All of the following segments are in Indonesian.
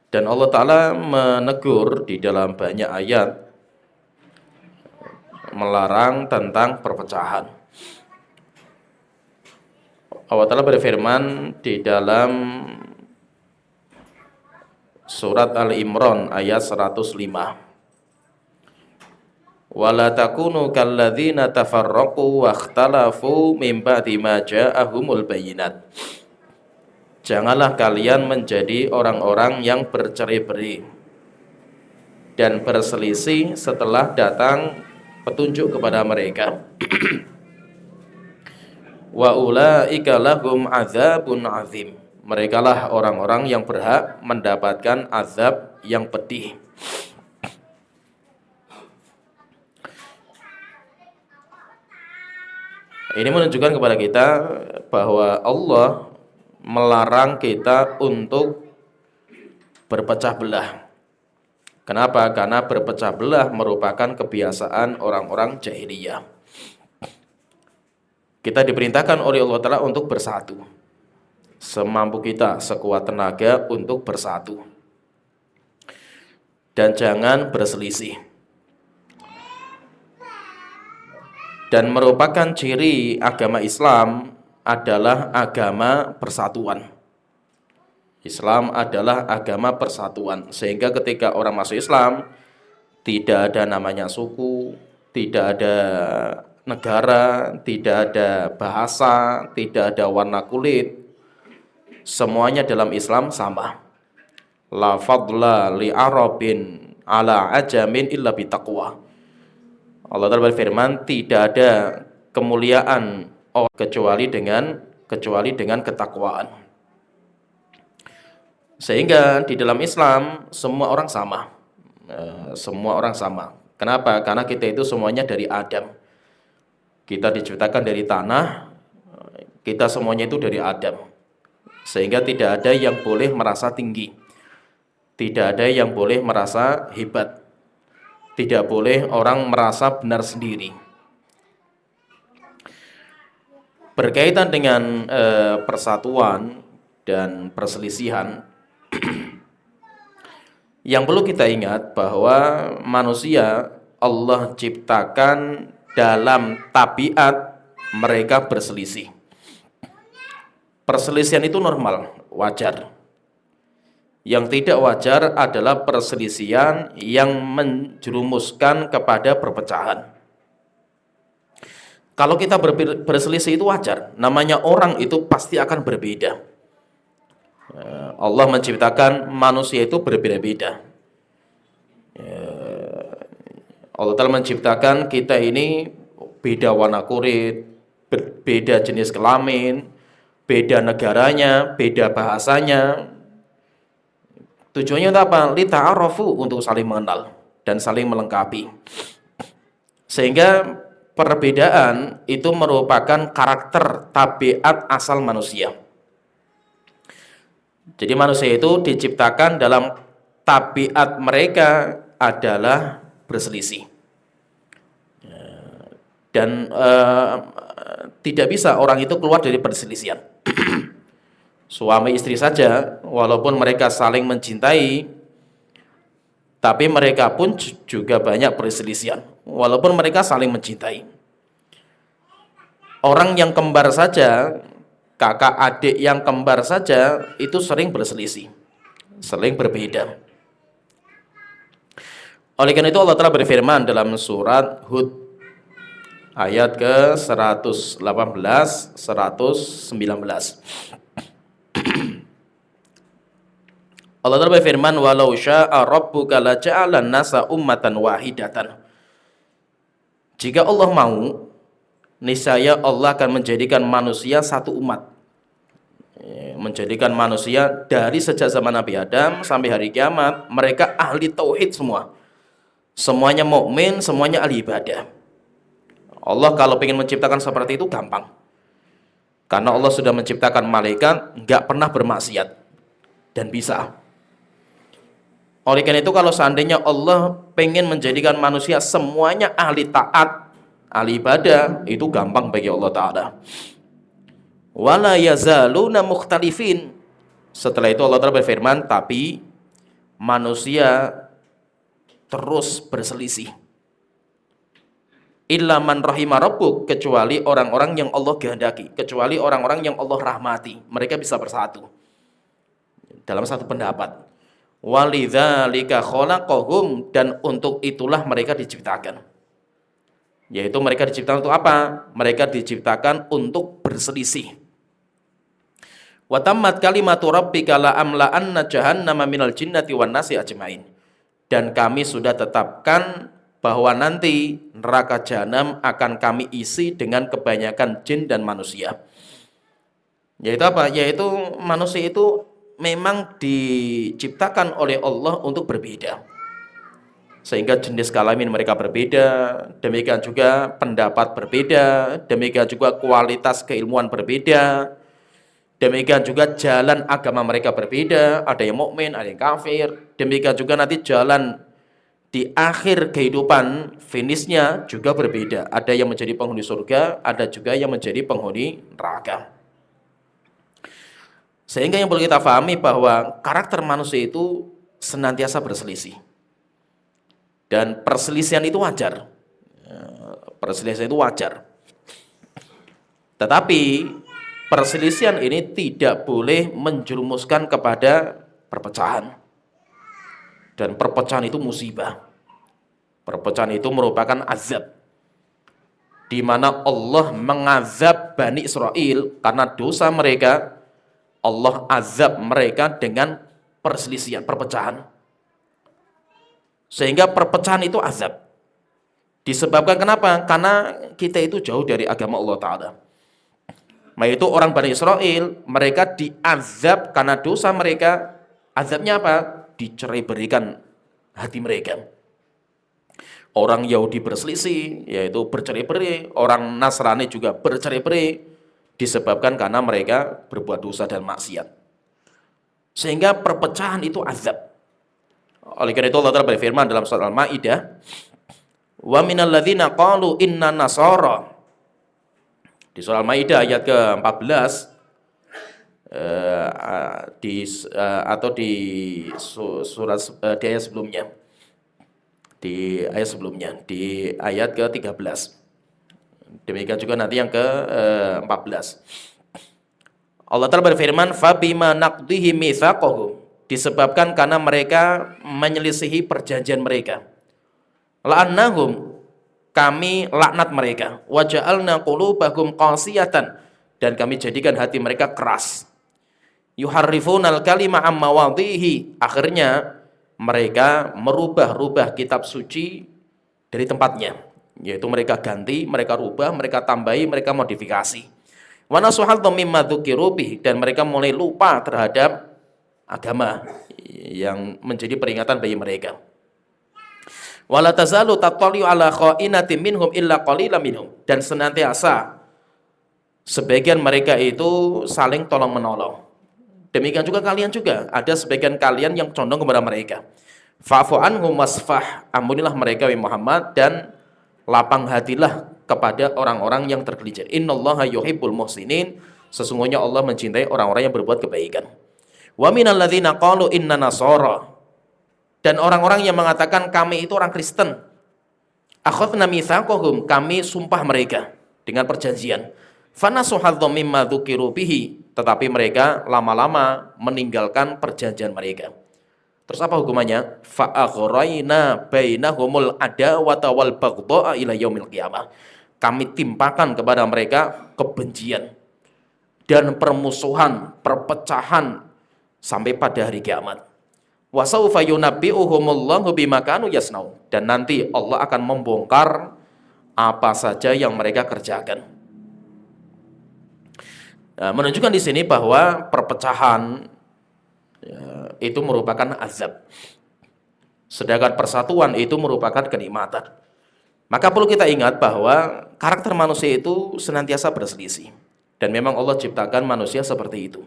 Dan Allah Ta'ala menegur di dalam banyak ayat melarang tentang perpecahan. Allah Ta'ala berfirman di dalam surat Al-Imran ayat 105. Wala takunu kalladzina tafarraqu wakhtalafu min ba'di ma ja'ahumul bayyinat. Janganlah kalian menjadi orang-orang yang bercerai-berai dan berselisih setelah datang petunjuk kepada mereka. Wa ulaika lahum adzabun azim. Merekalah orang-orang yang berhak mendapatkan azab yang pedih. Ini menunjukkan kepada kita bahwa Allah melarang kita untuk berpecah belah. Kenapa? Karena berpecah belah merupakan kebiasaan orang-orang jahiliyah. Kita diperintahkan oleh Allah Ta'ala untuk bersatu. Semampu kita, sekuat tenaga untuk bersatu. Dan jangan berselisih. Dan merupakan ciri agama Islam adalah agama persatuan. Islam adalah agama persatuan. Sehingga ketika orang masuk Islam, tidak ada namanya suku, tidak ada negara, tidak ada bahasa, tidak ada warna kulit. Semuanya dalam Islam sama. La fadla li arabin ala ajamin illa bitaqwa. Allah Ta'ala berfirman, tidak ada kemuliaan kecuali dengan ketakwaan. Sehingga di dalam Islam semua orang sama. Semua orang sama. Kenapa? Karena kita itu semuanya dari Adam. Kita diciptakan dari tanah, kita semuanya itu dari Adam. Sehingga tidak ada yang boleh merasa tinggi. Tidak ada yang boleh merasa hebat. Tidak boleh orang merasa benar sendiri. Berkaitan dengan persatuan dan perselisihan, yang perlu kita ingat bahwa manusia Allah ciptakan dalam tabiat mereka berselisih. Perselisihan itu normal, wajar. Yang tidak wajar adalah perselisihan yang menjerumuskan kepada perpecahan. Kalau kita berselisih itu wajar, namanya orang itu pasti akan berbeda. Allah menciptakan manusia itu berbeda-beda. Allah Ta'ala menciptakan kita ini beda warna kulit, beda jenis kelamin, beda negaranya, beda bahasanya. Tujuannya untuk apa? Lita'arafu, untuk saling mengenal dan saling melengkapi. Sehingga perbedaan itu merupakan karakter tabiat asal manusia. Jadi manusia itu diciptakan dalam tabiat mereka adalah berselisih. Dan tidak bisa orang itu keluar dari perselisihan. Suami istri saja, walaupun mereka saling mencintai, tapi mereka pun juga banyak perselisihan, walaupun mereka saling mencintai. Orang yang kembar saja, kakak adik yang kembar saja, itu sering berselisih, sering berbeda. Oleh karena itu Allah Ta'ala berfirman dalam surat Hud ayat ke-118, 119. Allah Ta'ala berfirman, walau sya'a rabbuka laja'alan nasa ummatan wahidatan. Jika Allah mau, niscaya Allah akan menjadikan manusia satu umat. Menjadikan manusia dari sejak zaman Nabi Adam sampai hari kiamat, mereka ahli tauhid semua. Semuanya mukmin, semuanya ahli ibadah. Allah kalau ingin menciptakan seperti itu gampang. Karena Allah sudah menciptakan malaikat enggak pernah bermaksiat dan bisa. Oleh karena itu kalau seandainya Allah pengen menjadikan manusia semuanya ahli taat, ahli ibadah, itu gampang bagi Allah Ta'ala. Wala yazaluna mukhtalifin. Setelah itu Allah Ta'ala berfirman, tapi manusia terus berselisih. Illa man rahima rabbuk, kecuali orang-orang yang Allah kehendaki, kecuali orang-orang yang Allah rahmati, mereka bisa bersatu dalam satu pendapat. Walidzalika khalaqahum, dan untuk itulah mereka diciptakan. Yaitu mereka diciptakan untuk apa? Mereka diciptakan untuk berselisih. Wa tammat kalimatu rabbika la amla'anna jahannama minal jinnati wan nasi ajmain. Dan kami sudah tetapkan bahwa nanti neraka jahanam akan kami isi dengan kebanyakan jin dan manusia. Yaitu apa? Yaitu manusia itu memang diciptakan oleh Allah untuk berbeda. Sehingga jenis kelamin mereka berbeda, demikian juga pendapat berbeda, demikian juga kualitas keilmuan berbeda, demikian juga jalan agama mereka berbeda, ada yang mukmin, ada yang kafir, demikian juga nanti jalan di akhir kehidupan finishnya juga berbeda. Ada yang menjadi penghuni surga, ada juga yang menjadi penghuni neraka. Sehingga yang perlu kita pahami bahwa karakter manusia itu senantiasa berselisih. Dan perselisihan itu wajar. Perselisihan itu wajar. Tetapi perselisihan ini tidak boleh menjerumuskan kepada perpecahan. Dan perpecahan itu musibah. Perpecahan itu merupakan azab. Di mana Allah mengazab Bani Israel karena dosa mereka. Allah azab mereka dengan perselisihan, perpecahan. Sehingga perpecahan itu azab. Disebabkan kenapa? Karena kita itu jauh dari agama Allah Ta'ala. Yaitu orang Bani Israel, mereka diazab karena dosa mereka. Azabnya apa? Dicerai berikan hati mereka. Orang Yahudi berselisih, yaitu bercerai-berai. Orang Nasrani juga bercerai-berai, disebabkan karena mereka berbuat dosa dan maksiat. Sehingga perpecahan itu azab. Oleh karena itu Allah Ta'ala berfirman dalam surat Al-Maidah, wa minal ladzina qalu inna nasara. Di surah Al-Maidah ayat ke-14, atau di surat di ayat sebelumnya, di ayat ke-13. Demikian juga nanti yang ke-14. Allah Ta'ala berfirman, fabima naqdihi mitsaqahum, disebabkan karena mereka menyelisihi perjanjian mereka. La'annahum, kami laknat mereka. Wa ja'alna qulubahum qasiyatan, dan kami jadikan hati mereka keras. Yuharrifunal kalima amma wadhihi, akhirnya mereka merubah-rubah kitab suci dari tempatnya, yaitu mereka ganti, mereka rubah, mereka tambahi, mereka modifikasi. Wa nasuhadhum mimma dzukiru bih, dan mereka mulai lupa terhadap agama yang menjadi peringatan bagi mereka. Wala tazalu tattali'u ala kha'inatin minhum illa qalilan minhum, dan senantiasa sebagian mereka itu saling tolong menolong. Demikian juga kalian juga, ada sebagian kalian yang condong kepada mereka. Fa'fu anhum wasfah, ampunilah mereka wahai Muhammad, dan lapang hatilah kepada orang-orang yang tergelincir. Innallaha yuhibbul muhsinin, sesungguhnya Allah mencintai orang-orang yang berbuat kebaikan. Wa minal ladzina qalu inna nasara, dan orang-orang yang mengatakan kami itu orang Kristen. Akhadna mitsaqahum, kami sumpah mereka dengan perjanjian. Fanasuhadhum mimma dzukiru bihi, tetapi mereka lama-lama meninggalkan perjanjian mereka. Terus apa hukumannya? Fa aghrayna bainahumul adawata wal baghdha'a ila yaumil qiyamah. Kami timpakan kepada mereka kebencian dan permusuhan, perpecahan sampai pada hari kiamat. Wa sawfa yunabbi'uhumullahu bima kanu yasnau, dan nanti Allah akan membongkar apa saja yang mereka kerjakan. Nah, menunjukkan di sini bahwa perpecahan itu merupakan azab, sedangkan persatuan itu merupakan kenikmatan. Maka perlu kita ingat bahwa karakter manusia itu senantiasa berselisih, dan memang Allah ciptakan manusia seperti itu.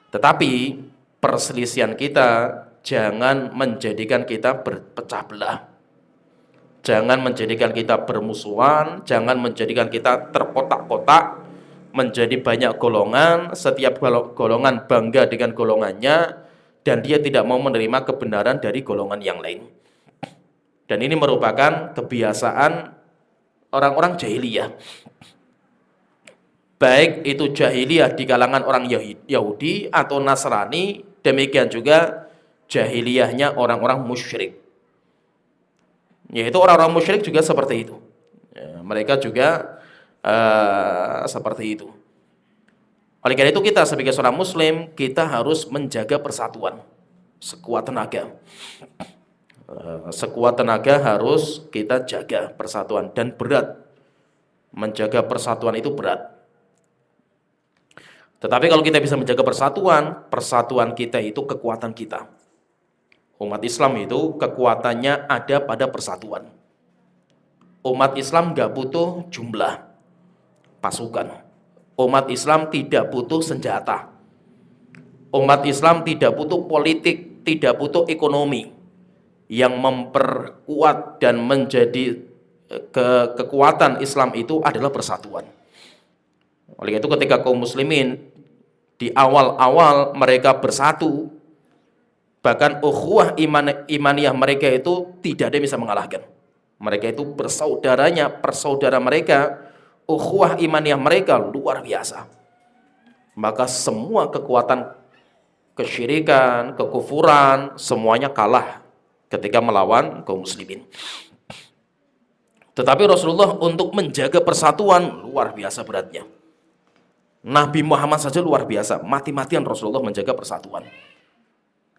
Tetapi perselisihan kita jangan menjadikan kita berpecah belah, jangan menjadikan kita bermusuhan, jangan menjadikan kita terkotak-kotak menjadi banyak golongan, setiap golongan bangga dengan golongannya, dan dia tidak mau menerima kebenaran dari golongan yang lain. Dan ini merupakan kebiasaan orang-orang jahiliyah. Baik itu jahiliyah di kalangan orang Yahudi atau Nasrani, demikian juga jahiliyahnya orang-orang musyrik. Yaitu orang-orang musyrik juga seperti itu. Ya, mereka juga seperti itu. Oleh karena itu kita sebagai seorang muslim, kita harus menjaga persatuan sekuat tenaga. Sekuat tenaga harus kita jaga persatuan, dan berat. Menjaga persatuan itu berat. Tetapi kalau kita bisa menjaga persatuan, persatuan kita itu kekuatan kita. Umat Islam itu kekuatannya ada pada persatuan. Umat Islam gak butuh jumlah pasukan. Umat Islam tidak butuh senjata. Umat Islam tidak butuh politik, tidak butuh ekonomi. Yang memperkuat dan menjadi kekuatan Islam itu adalah persatuan. Oleh itu ketika kaum muslimin di awal-awal mereka bersatu, bahkan ukhuwah imaniyah mereka itu tidak ada yang bisa mengalahkan. Mereka itu persaudara mereka, ukhuwah imaniyah mereka luar biasa. Maka semua kekuatan kesyirikan, kekufuran, semuanya kalah ketika melawan kaum muslimin. Tetapi Rasulullah untuk menjaga persatuan luar biasa beratnya. Nabi Muhammad saja luar biasa, mati-matian Rasulullah menjaga persatuan.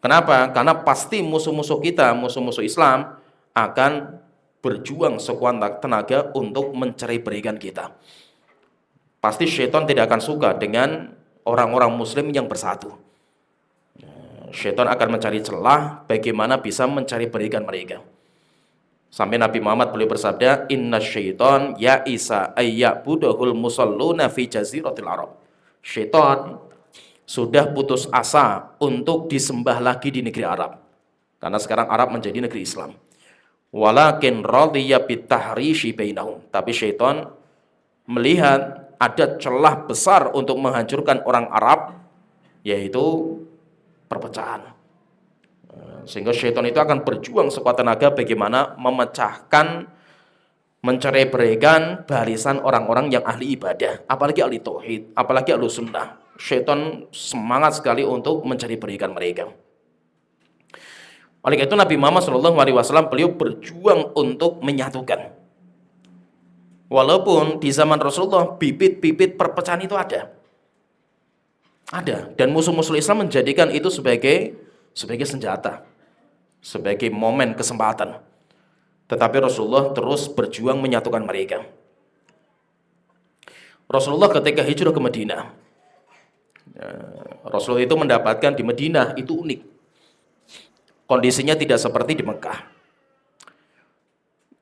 Kenapa? Karena pasti musuh-musuh kita, musuh-musuh Islam akan berjuang sekuat tenaga untuk mencerai-beraikan kita. Pasti syaitan tidak akan suka dengan orang-orang muslim yang bersatu. Syaitan akan mencari celah bagaimana bisa mencari-beraikan mereka. Sampai Nabi Muhammad beliau bersabda, inna syaitan ya'isa ayya'budahul musalluna fi jaziratil Arab. Syaitan sudah putus asa untuk disembah lagi di negeri Arab. Karena sekarang Arab menjadi negeri Islam. Walakin radhiya bitahrishi bainahum. Tapi syaitan melihat ada celah besar untuk menghancurkan orang Arab, yaitu perpecahan. Sehingga syaitan itu akan berjuang sekuat tenaga bagaimana memecahkan, mencerai-beraikan barisan orang-orang yang ahli ibadah, apalagi ahli tauhid, apalagi ahli sunnah. Syaitan semangat sekali untuk mencari-beraikan mereka. Oleh itu Nabi Muhammad SAW beliau berjuang untuk menyatukan. Walaupun di zaman Rasulullah bibit-bibit perpecahan itu ada, dan musuh-musuh Islam menjadikan itu sebagai senjata, sebagai momen kesempatan. Tetapi Rasulullah terus berjuang menyatukan mereka. Rasulullah ketika hijrah ke Madinah, Rasulullah itu mendapatkan di Madinah itu unik. Kondisinya tidak seperti di Mekah.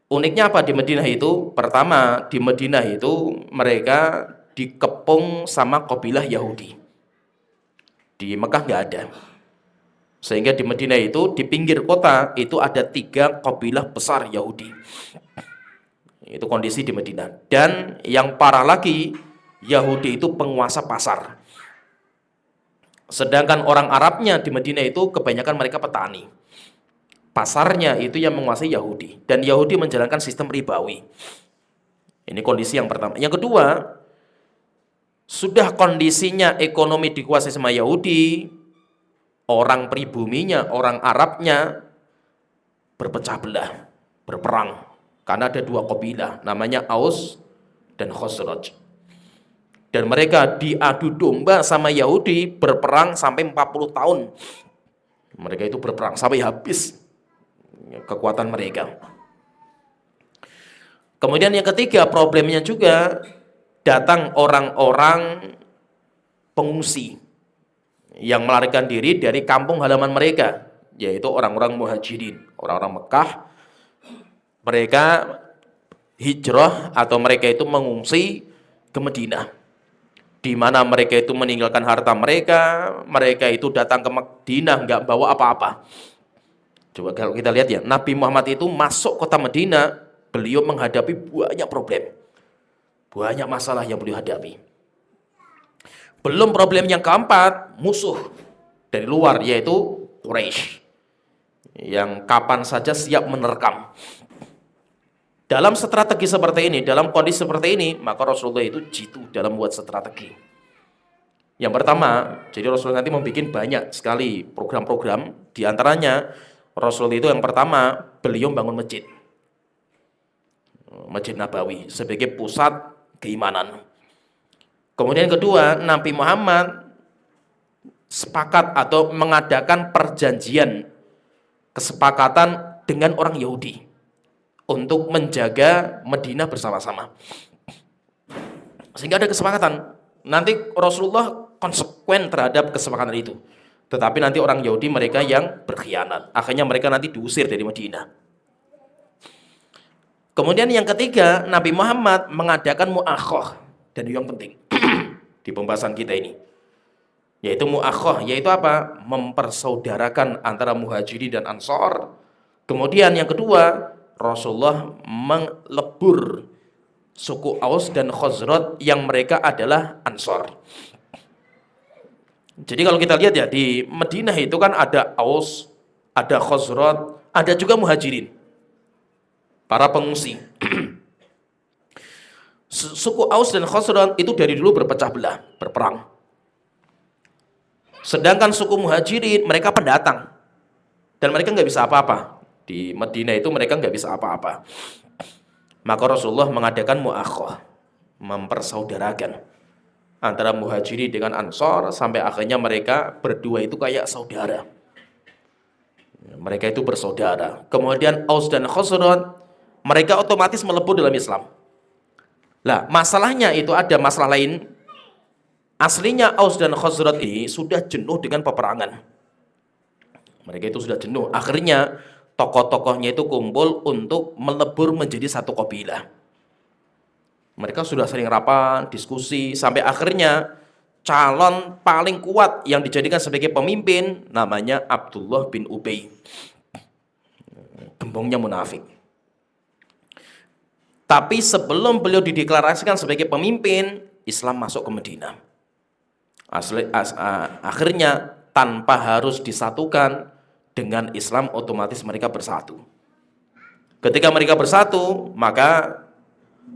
Uniknya apa di Madinah itu? Pertama, di Madinah itu mereka dikepung sama kabilah Yahudi. Di Mekah nggak ada. Sehingga di Madinah itu, di pinggir kota, itu ada 3 kabilah besar Yahudi. Itu kondisi di Madinah. Dan yang parah lagi, Yahudi itu penguasa pasar. Sedangkan orang Arabnya di Madinah itu kebanyakan mereka petani. Pasarnya itu yang menguasai Yahudi. Dan Yahudi menjalankan sistem ribawi. Ini kondisi yang pertama. Yang kedua, sudah kondisinya ekonomi dikuasai sama Yahudi, orang pribuminya, orang Arabnya berpecah belah, berperang. Karena ada 2 kabilah, namanya Aus dan Khosraj. Dan mereka diadu domba sama Yahudi, berperang sampai 40 tahun. Mereka itu berperang sampai habis kekuatan mereka. Kemudian yang ketiga, problemnya juga datang orang-orang pengungsi yang melarikan diri dari kampung halaman mereka, yaitu orang-orang muhajirin, orang-orang Mekah. Mereka hijrah atau mereka itu mengungsi ke Madinah, di mana mereka itu meninggalkan harta mereka, mereka itu datang ke Madinah nggak bawa apa-apa. Coba kalau kita lihat ya, Nabi Muhammad itu masuk kota Madinah, beliau menghadapi banyak problem, banyak masalah yang beliau hadapi. Belum problem yang keempat, musuh dari luar, yaitu Quraisy yang kapan saja siap menerkam. Dalam strategi seperti ini, dalam kondisi seperti ini, maka Rasulullah itu jitu dalam membuat strategi. Yang pertama, jadi Rasulullah nanti membuat banyak sekali program-program, di antaranya Rasul itu yang pertama, beliau bangun masjid. Masjid Nabawi sebagai pusat keimanan. Kemudian kedua, Nabi Muhammad sepakat atau mengadakan perjanjian kesepakatan dengan orang Yahudi untuk menjaga Madinah bersama-sama. Sehingga ada kesepakatan. Nanti Rasulullah konsekuen terhadap kesepakatan itu. Tetapi nanti orang Yahudi mereka yang berkhianat. Akhirnya mereka nanti diusir dari Madinah. Kemudian yang ketiga, Nabi Muhammad mengadakan mu'akhah. Dan yang penting di pembahasan kita ini, yaitu mu'akhah, yaitu apa? Mempersaudarakan antara Muhajirin dan Ansor. Kemudian yang kedua, Rasulullah melebur suku Aus dan Khazraj yang mereka adalah Ansor. Jadi kalau kita lihat ya, di Madinah itu kan ada Aus, ada Khazraj, ada juga Muhajirin, para pengungsi. Suku Aus dan Khazraj itu dari dulu berpecah belah, berperang. Sedangkan suku Muhajirin mereka pendatang dan mereka nggak bisa apa-apa. Di Madinah itu mereka nggak bisa apa-apa. Maka Rasulullah mengadakan mu'akhah, mempersaudarakan antara Muhajirin dengan Ansor, sampai akhirnya mereka berdua itu kayak saudara. Mereka itu bersaudara. Kemudian Aus dan Khazraj mereka otomatis melebur dalam Islam. Lah, masalahnya itu ada masalah lain. Aslinya Aus dan Khazraj ini sudah jenuh dengan peperangan. Mereka itu sudah jenuh. Akhirnya tokoh-tokohnya itu kumpul untuk melebur menjadi satu kabilah. Mereka sudah sering rapat, diskusi, sampai akhirnya calon paling kuat yang dijadikan sebagai pemimpin namanya Abdullah bin Ubay. Gembongnya munafik. Tapi sebelum beliau dideklarasikan sebagai pemimpin, Islam masuk ke Madinah. Akhirnya tanpa harus disatukan dengan Islam, otomatis mereka bersatu. Ketika mereka bersatu, maka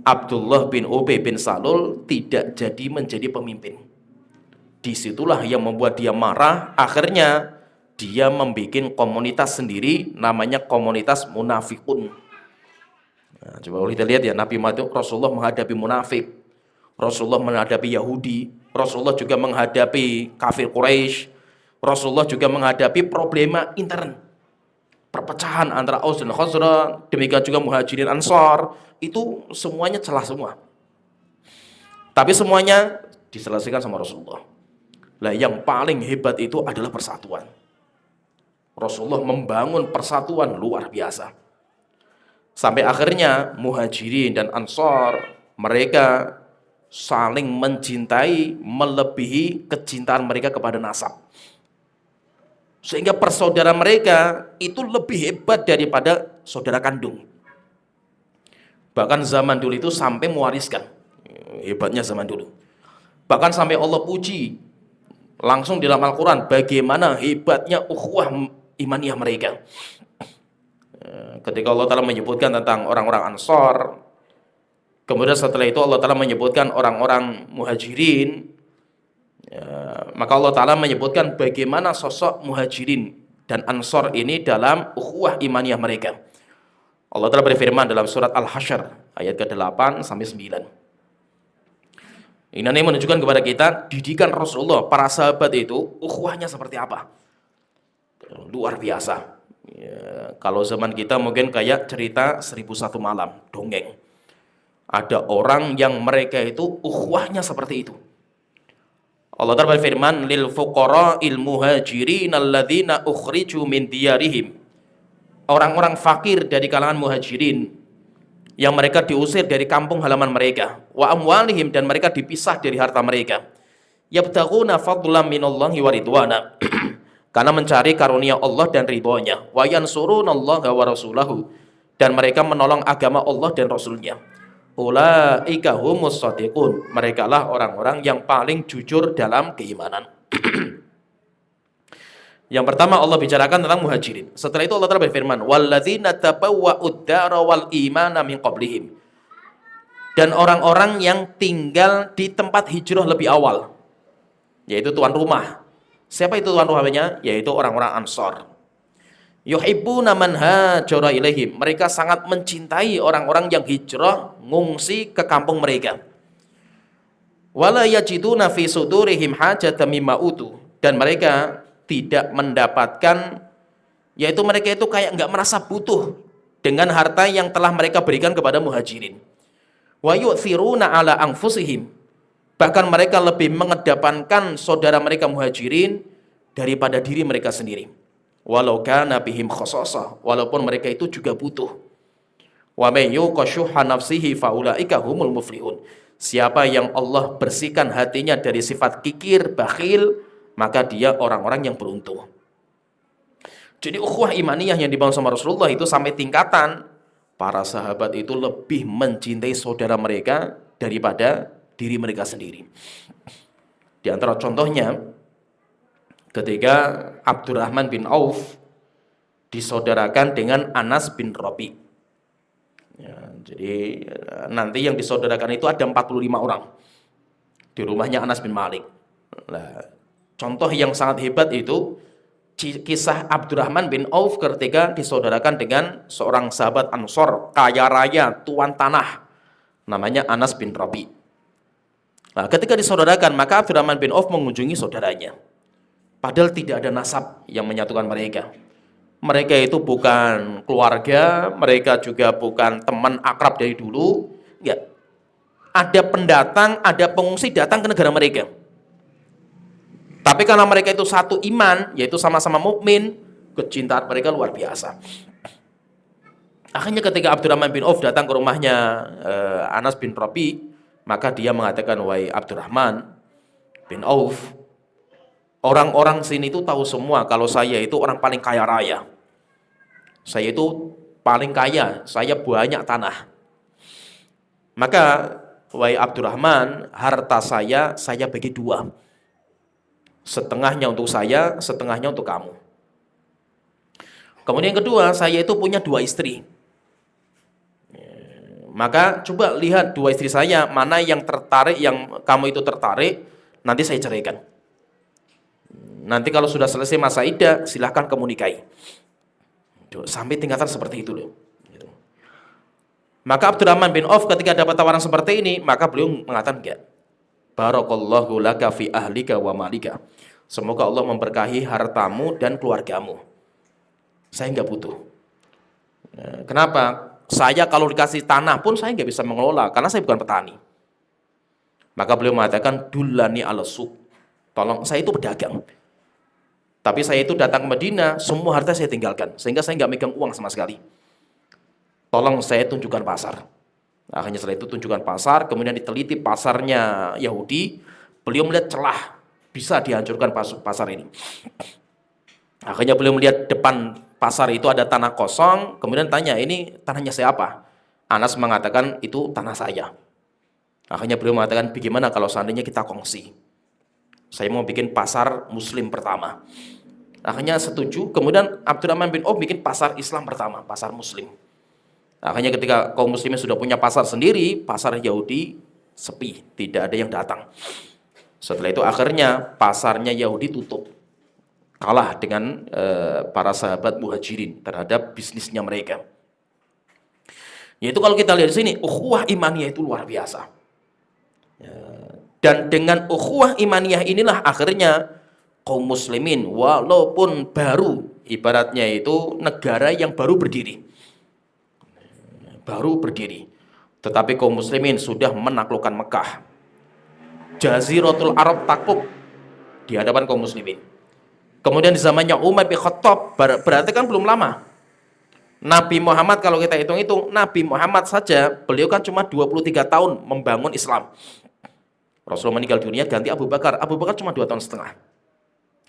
Abdullah bin Ubay bin Salul tidak jadi menjadi pemimpin. Disitulah yang membuat dia marah. Akhirnya dia membuat komunitas sendiri, namanya komunitas munafikun. Nah, coba kita lihat ya, Nabi Muhammad Rasulullah menghadapi munafik, Rasulullah menghadapi Yahudi, Rasulullah juga menghadapi kafir Quraisy, Rasulullah juga menghadapi problema intern, perpecahan antara Aus dan Khazraj, demikian juga Muhajirin Ansor, itu semuanya celah semua. Tapi semuanya diselesaikan sama Rasulullah. Lah yang paling hebat itu adalah persatuan. Rasulullah membangun persatuan luar biasa. Sampai akhirnya Muhajirin dan Ansor mereka saling mencintai melebihi kecintaan mereka kepada nasab. Sehingga persaudaraan mereka itu lebih hebat daripada saudara kandung. Bahkan zaman dulu itu sampai mewariskan. Hebatnya zaman dulu. Bahkan sampai Allah puji langsung di dalam Al-Quran bagaimana hebatnya ukhuwah imaniyah mereka. Ketika Allah Ta'ala menyebutkan tentang orang-orang Ansor, kemudian setelah itu Allah Ta'ala menyebutkan orang-orang Muhajirin, maka Allah Ta'ala menyebutkan bagaimana sosok Muhajirin dan Ansor ini dalam ukhuwah imaniyah mereka. Allah Ta'ala berfirman dalam surat Al-Hasyr ayat ke-8 sampai 9. Ini menunjukkan kepada kita didikan Rasulullah, para sahabat itu ukhuwahnya seperti apa. Luar biasa. Ya, kalau zaman kita mungkin kayak cerita 1001 malam, dongeng. Ada orang yang mereka itu ukhuwahnya seperti itu. Allah Ta'ala berfirman, lil fuqara'il muhajirin alladzina ukhriju min diyarihim. Orang-orang fakir dari kalangan Muhajirin yang mereka diusir dari kampung halaman mereka, wa amwalihim, dan mereka dipisah dari harta mereka. Yabtaghuna fadlan minallahi wa ridwana. Karena mencari karunia Allah dan ridhonya. Wa yansurunallaha wa rasulahu, dan mereka menolong agama Allah dan Rasulnya. Ulaika humus shadiqun, mereka lah orang-orang yang paling jujur dalam keimanan. Yang pertama Allah bicarakan tentang muhajirin. Setelah itu Allah Ta'ala berfirman, "Walladzina tabawwa'ud dara wal imana min qablihim." Dan orang-orang yang tinggal di tempat hijrah lebih awal, yaitu tuan rumah. Siapa itu tuan rumahnya? Yaitu orang-orang Ansor. Yuhibbuna man hajara ilaihim. Mereka sangat mencintai orang-orang yang hijrah ngungsi ke kampung mereka. Wala yajiduna fi sudurihim hajatan mimma utu. Dan mereka tidak mendapatkan, yaitu mereka itu kayak nggak merasa butuh dengan harta yang telah mereka berikan kepada muhajirin. Wa yu'thiruna ala anfusihim. Bahkan mereka lebih mengedepankan saudara mereka muhajirin daripada diri mereka sendiri. Walau kana bihim khasasah, walaupun mereka itu juga butuh. Wa may yuqashuha nafsihi faulaika humul muflihun. Siapa yang Allah bersihkan hatinya dari sifat kikir, bakhil, maka dia orang-orang yang beruntung. Jadi ukhuwah imaniyah yang dibangun sama Rasulullah itu sampai tingkatan para sahabat itu lebih mencintai saudara mereka daripada diri mereka sendiri. Di antara contohnya, ketika Abdurrahman bin Auf disaudarakan dengan Anas bin Rabi. Ya, jadi nanti yang disaudarakan itu ada 45 orang di rumahnya Anas bin Malik. Nah, contoh yang sangat hebat itu kisah Abdurrahman bin Auf ketika disaudarakan dengan seorang sahabat Ansor, kaya raya, tuan tanah, namanya Anas bin Rabi. Nah, ketika disaudarakan, maka Abdurrahman bin Auf mengunjungi saudaranya. Padahal tidak ada nasab yang menyatukan mereka. Mereka itu bukan keluarga, mereka juga bukan teman akrab dari dulu. Enggak. Ada pendatang, ada pengungsi datang ke negara mereka. Tapi karena mereka itu satu iman, yaitu sama-sama mukmin, kecintaan mereka luar biasa. Akhirnya ketika Abdurrahman bin Auf datang ke rumahnya Anas bin Rabi, maka dia mengatakan, "Wahai Abdurrahman bin Auf, orang-orang sini itu tahu semua kalau saya itu orang paling kaya raya. Saya itu paling kaya, saya banyak tanah. Maka, wahai Abdurrahman, harta saya bagi dua. Setengahnya untuk saya, setengahnya untuk kamu. Kemudian yang kedua, saya itu punya dua istri. Maka coba lihat dua istri saya, mana yang tertarik, yang kamu itu tertarik, nanti saya ceraikan. Nanti kalau sudah selesai masa iddah, silahkan kamu nikahi." Sampai tingkatan seperti itu loh. Maka Abdurrahman bin Auf ketika dapat tawaran seperti ini, maka beliau mengatakan, "Enggak. Barakallahu laka fi ahlika wa malika." Semoga Allah memberkahi hartamu dan keluargamu. Saya enggak butuh. Kenapa? Saya kalau dikasih tanah pun saya enggak bisa mengelola karena saya bukan petani. Maka beliau mengatakan, "Dullani ala suq." Tolong, saya itu pedagang. Tapi saya itu datang ke Madinah, semua harta saya tinggalkan, sehingga saya nggak megang uang sama sekali. Tolong saya tunjukkan pasar. Akhirnya setelah itu tunjukkan pasar, kemudian diteliti pasarnya Yahudi, beliau melihat celah, bisa dihancurkan pasar ini. Akhirnya beliau melihat depan pasar itu ada tanah kosong, kemudian tanya, "Ini tanahnya siapa?" Anas mengatakan, "Itu tanah saya." Akhirnya beliau mengatakan, "Bagaimana kalau seandainya kita kongsi? Saya mau bikin pasar muslim pertama." Akhirnya setuju. Kemudian Abdurrahman bin Auf bikin pasar Islam pertama, pasar muslim. Akhirnya ketika kaum muslimin sudah punya pasar sendiri, pasar Yahudi sepi, tidak ada yang datang. Setelah itu akhirnya pasarnya Yahudi tutup. Kalah dengan para sahabat muhajirin terhadap bisnisnya mereka. Yaitu kalau kita lihat di sini, ukhuwah imaniyah itu luar biasa. Dan dengan ukhuwah imaniyah inilah akhirnya kaum muslimin walaupun baru, ibaratnya itu negara yang baru berdiri, tetapi kaum muslimin sudah menaklukkan Mekah. Jaziratul Arab takluk di hadapan kaum muslimin. Kemudian di zamannya Umar bin Khattab, berarti kan belum lama. Nabi Muhammad, kalau kita hitung-hitung, Nabi Muhammad saja beliau kan cuma 23 tahun membangun Islam. Rasulullah meninggal dunia, ganti Abu Bakar. Abu Bakar cuma 2 tahun setengah.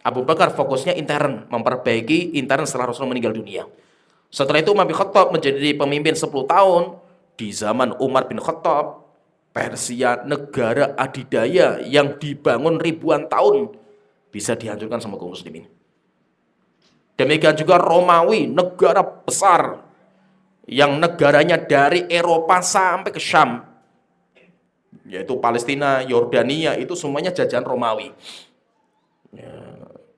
Abu Bakar fokusnya intern, memperbaiki intern setelah Rasulullah meninggal dunia. Setelah itu Umar bin Khattab menjadi pemimpin 10 tahun. Di zaman Umar bin Khattab, Persia, negara adidaya yang dibangun ribuan tahun, bisa dihancurkan sama kaum muslimin. Demikian juga Romawi, negara besar yang negaranya dari Eropa sampai ke Syam, yaitu Palestina, Yordania, itu semuanya jajahan Romawi.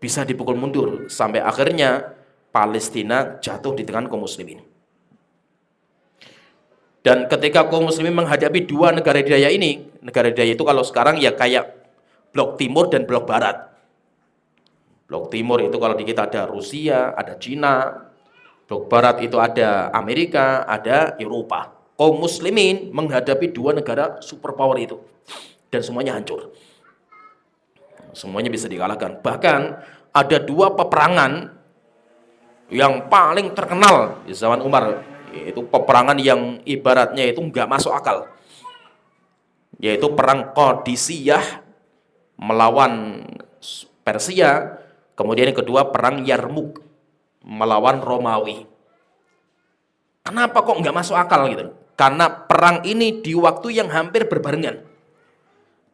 Bisa dipukul mundur sampai akhirnya Palestina jatuh di tangan kaum muslimin. Dan ketika kaum muslimin menghadapi dua negara daya ini, negara daya itu kalau sekarang ya kayak blok timur dan blok barat. Blok timur itu kalau di kita ada Rusia, ada Cina. Blok barat itu ada Amerika, ada Eropa. Kaum muslimin menghadapi dua negara superpower itu. Dan semuanya hancur. Semuanya bisa dikalahkan. Bahkan ada dua peperangan yang paling terkenal di zaman Umar. Yaitu peperangan yang ibaratnya itu nggak masuk akal. Yaitu perang Qadisiyah melawan Persia. Kemudian yang kedua perang Yarmuk melawan Romawi. Kenapa kok nggak masuk akal gitu? Karena perang ini di waktu yang hampir berbarengan.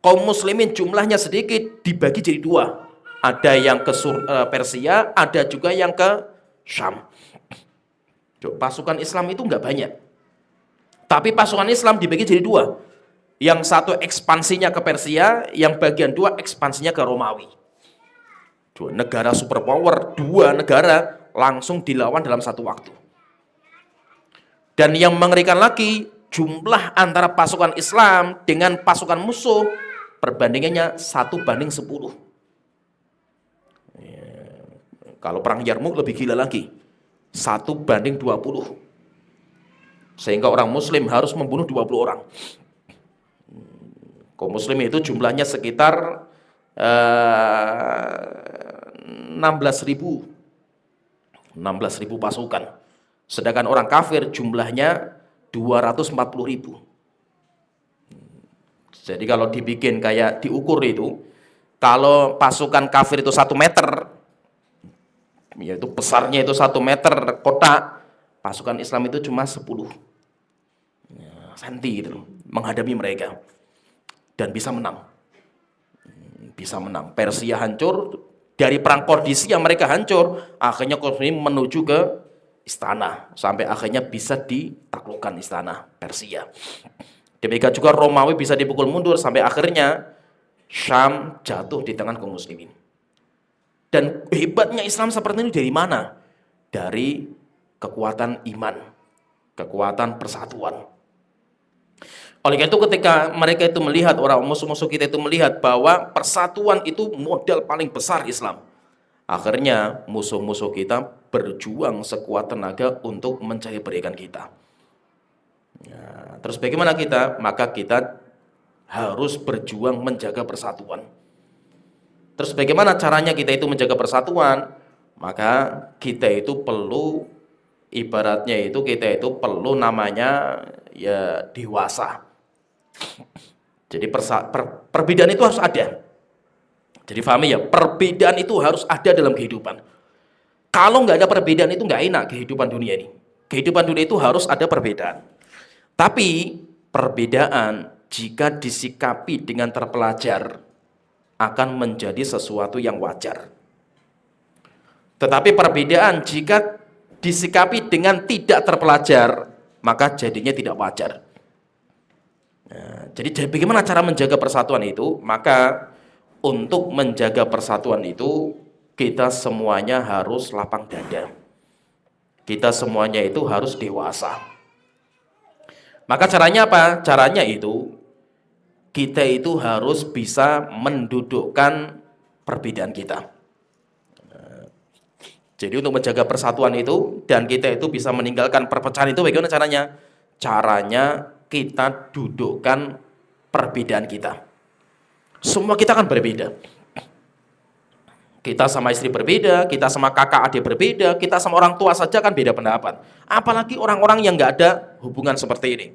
Kaum muslimin jumlahnya sedikit dibagi jadi dua. Ada yang ke Persia, ada juga yang ke Syam. Pasukan Islam itu nggak banyak. Tapi pasukan Islam dibagi jadi dua. Yang satu ekspansinya ke Persia, yang bagian dua ekspansinya ke Romawi. Dua negara superpower, dua negara langsung dilawan dalam satu waktu. Dan yang mengerikan lagi, jumlah antara pasukan Islam dengan pasukan musuh perbandingannya 1:10. Kalau perang Yarmuk lebih gila lagi, 1:20. Sehingga orang muslim harus membunuh 20 orang. Kaum muslim itu jumlahnya sekitar 16.000 pasukan. Sedangkan orang kafir jumlahnya 240.000. Jadi kalau dibikin kayak diukur itu, kalau pasukan kafir itu 1 meter, yaitu besarnya itu 1 meter kotak, pasukan Islam itu cuma 10 senti gitu, menghadapi mereka. Dan bisa menang. Bisa menang. Persia hancur, dari perang Qadisiyah mereka hancur, akhirnya kaum muslimin menuju ke istana, sampai akhirnya bisa ditaklukkan istana Persia. Demikian juga Romawi bisa dipukul mundur, sampai akhirnya Syam jatuh di tangan kaum muslimin. Dan hebatnya Islam seperti ini dari mana? Dari kekuatan iman, kekuatan persatuan. Oleh karena itu ketika mereka itu melihat, orang musuh-musuh kita itu melihat bahwa persatuan itu modal paling besar Islam. Akhirnya musuh-musuh kita berjuang sekuat tenaga untuk mencari berikan kita. Ya, terus bagaimana kita? Maka kita harus berjuang menjaga persatuan. Terus bagaimana caranya kita itu menjaga persatuan? Maka kita itu perlu, ibaratnya itu kita itu perlu namanya ya dewasa. Jadi perbedaan itu harus ada. Jadi pahami ya, perbedaan itu harus ada dalam kehidupan. Kalau nggak ada perbedaan itu nggak enak kehidupan dunia ini. Kehidupan dunia itu harus ada perbedaan. Tapi perbedaan jika disikapi dengan terpelajar akan menjadi sesuatu yang wajar. Tetapi perbedaan jika disikapi dengan tidak terpelajar, maka jadinya tidak wajar. Nah, jadi bagaimana cara menjaga persatuan itu? Maka untuk menjaga persatuan itu kita semuanya harus lapang dada. Kita semuanya itu harus dewasa. Maka caranya apa? Caranya itu kita itu harus bisa mendudukkan perbedaan kita. Jadi untuk menjaga persatuan itu dan kita itu bisa meninggalkan perpecahan itu bagaimana caranya? Caranya kita dudukkan perbedaan kita. Semua kita kan berbeda. Kita sama istri berbeda, kita sama kakak adik berbeda, kita sama orang tua saja kan beda pendapat. Apalagi orang-orang yang nggak ada hubungan seperti ini.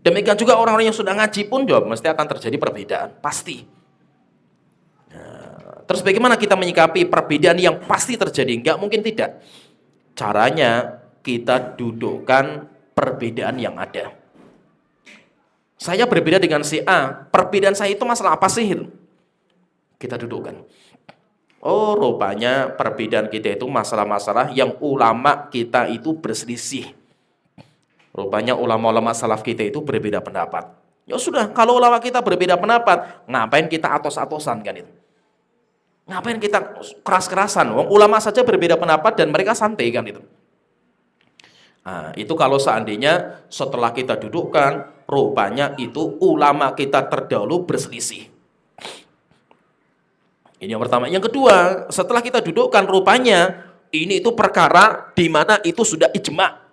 Demikian juga orang-orang yang sudah ngaji pun juga mesti akan terjadi perbedaan, pasti. Nah, terus bagaimana kita menyikapi perbedaan yang pasti terjadi? Nggak mungkin tidak. Caranya kita dudukkan perbedaan yang ada. Saya berbeda dengan si A, perbedaan saya itu masalah apa sih? Kita dudukkan. Oh, rupanya perbedaan kita itu masalah-masalah yang ulama kita itu berselisih. Rupanya ulama-ulama salaf kita itu berbeda pendapat. Ya sudah, kalau ulama kita berbeda pendapat, ngapain kita atos-atosan kan itu? Ngapain kita keras-kerasan? Wong ulama saja berbeda pendapat dan mereka santai kan itu. Nah, itu kalau seandainya setelah kita dudukkan, rupanya itu ulama kita terdahulu berselisih. Ini yang pertama. Yang kedua, setelah kita dudukkan, rupanya ini itu perkara di mana itu sudah ijma.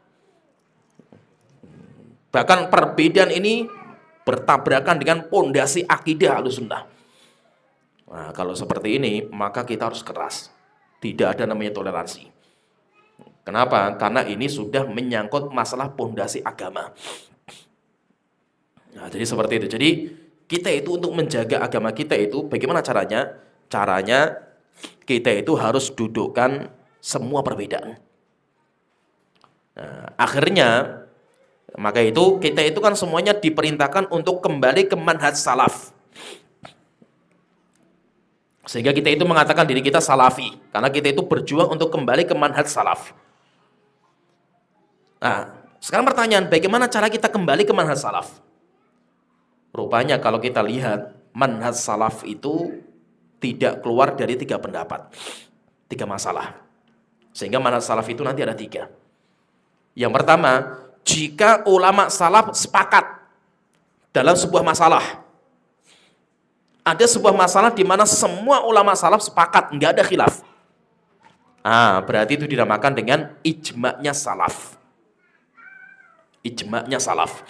Bahkan perbedaan ini bertabrakan dengan pondasi akidah Ahlussunnah. Nah, kalau seperti ini, maka kita harus keras. Tidak ada namanya toleransi. Kenapa? Karena ini sudah menyangkut masalah pondasi agama. Nah, jadi seperti itu. Jadi kita itu untuk menjaga agama kita itu bagaimana caranya? Caranya kita itu harus dudukkan semua perbedaan. Nah, akhirnya maka itu kita itu kan semuanya diperintahkan untuk kembali ke manhaj salaf. Sehingga kita itu mengatakan diri kita salafi karena kita itu berjuang untuk kembali ke manhaj salaf. Nah, sekarang pertanyaan, bagaimana cara kita kembali ke manhaj salaf? Rupanya kalau kita lihat, manhaj salaf itu tidak keluar dari 3 pendapat, 3 masalah. Sehingga manhaj salaf itu nanti ada 3. Yang pertama, jika ulama salaf sepakat dalam sebuah masalah, ada sebuah masalah di mana semua ulama salaf sepakat, nggak ada khilaf. Berarti itu dinamakan dengan ijma'nya salaf. Ijma'nya salaf.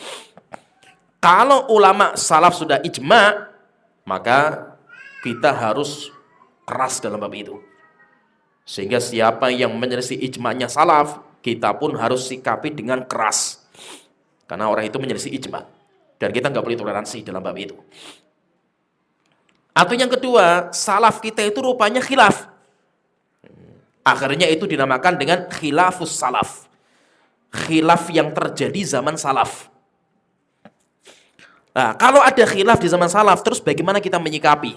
Kalau ulama salaf sudah ijma', maka kita harus keras dalam bab itu. Sehingga siapa yang menyelisih ijma'nya salaf, kita pun harus sikapi dengan keras. Karena orang itu menyelisih ijma'. Dan kita nggak boleh toleransi dalam bab itu. Atau yang kedua, salaf kita itu rupanya khilaf. Akhirnya itu dinamakan dengan khilafus salaf. Khilaf yang terjadi zaman salaf. Nah, kalau ada khilaf di zaman salaf, terus bagaimana kita menyikapi?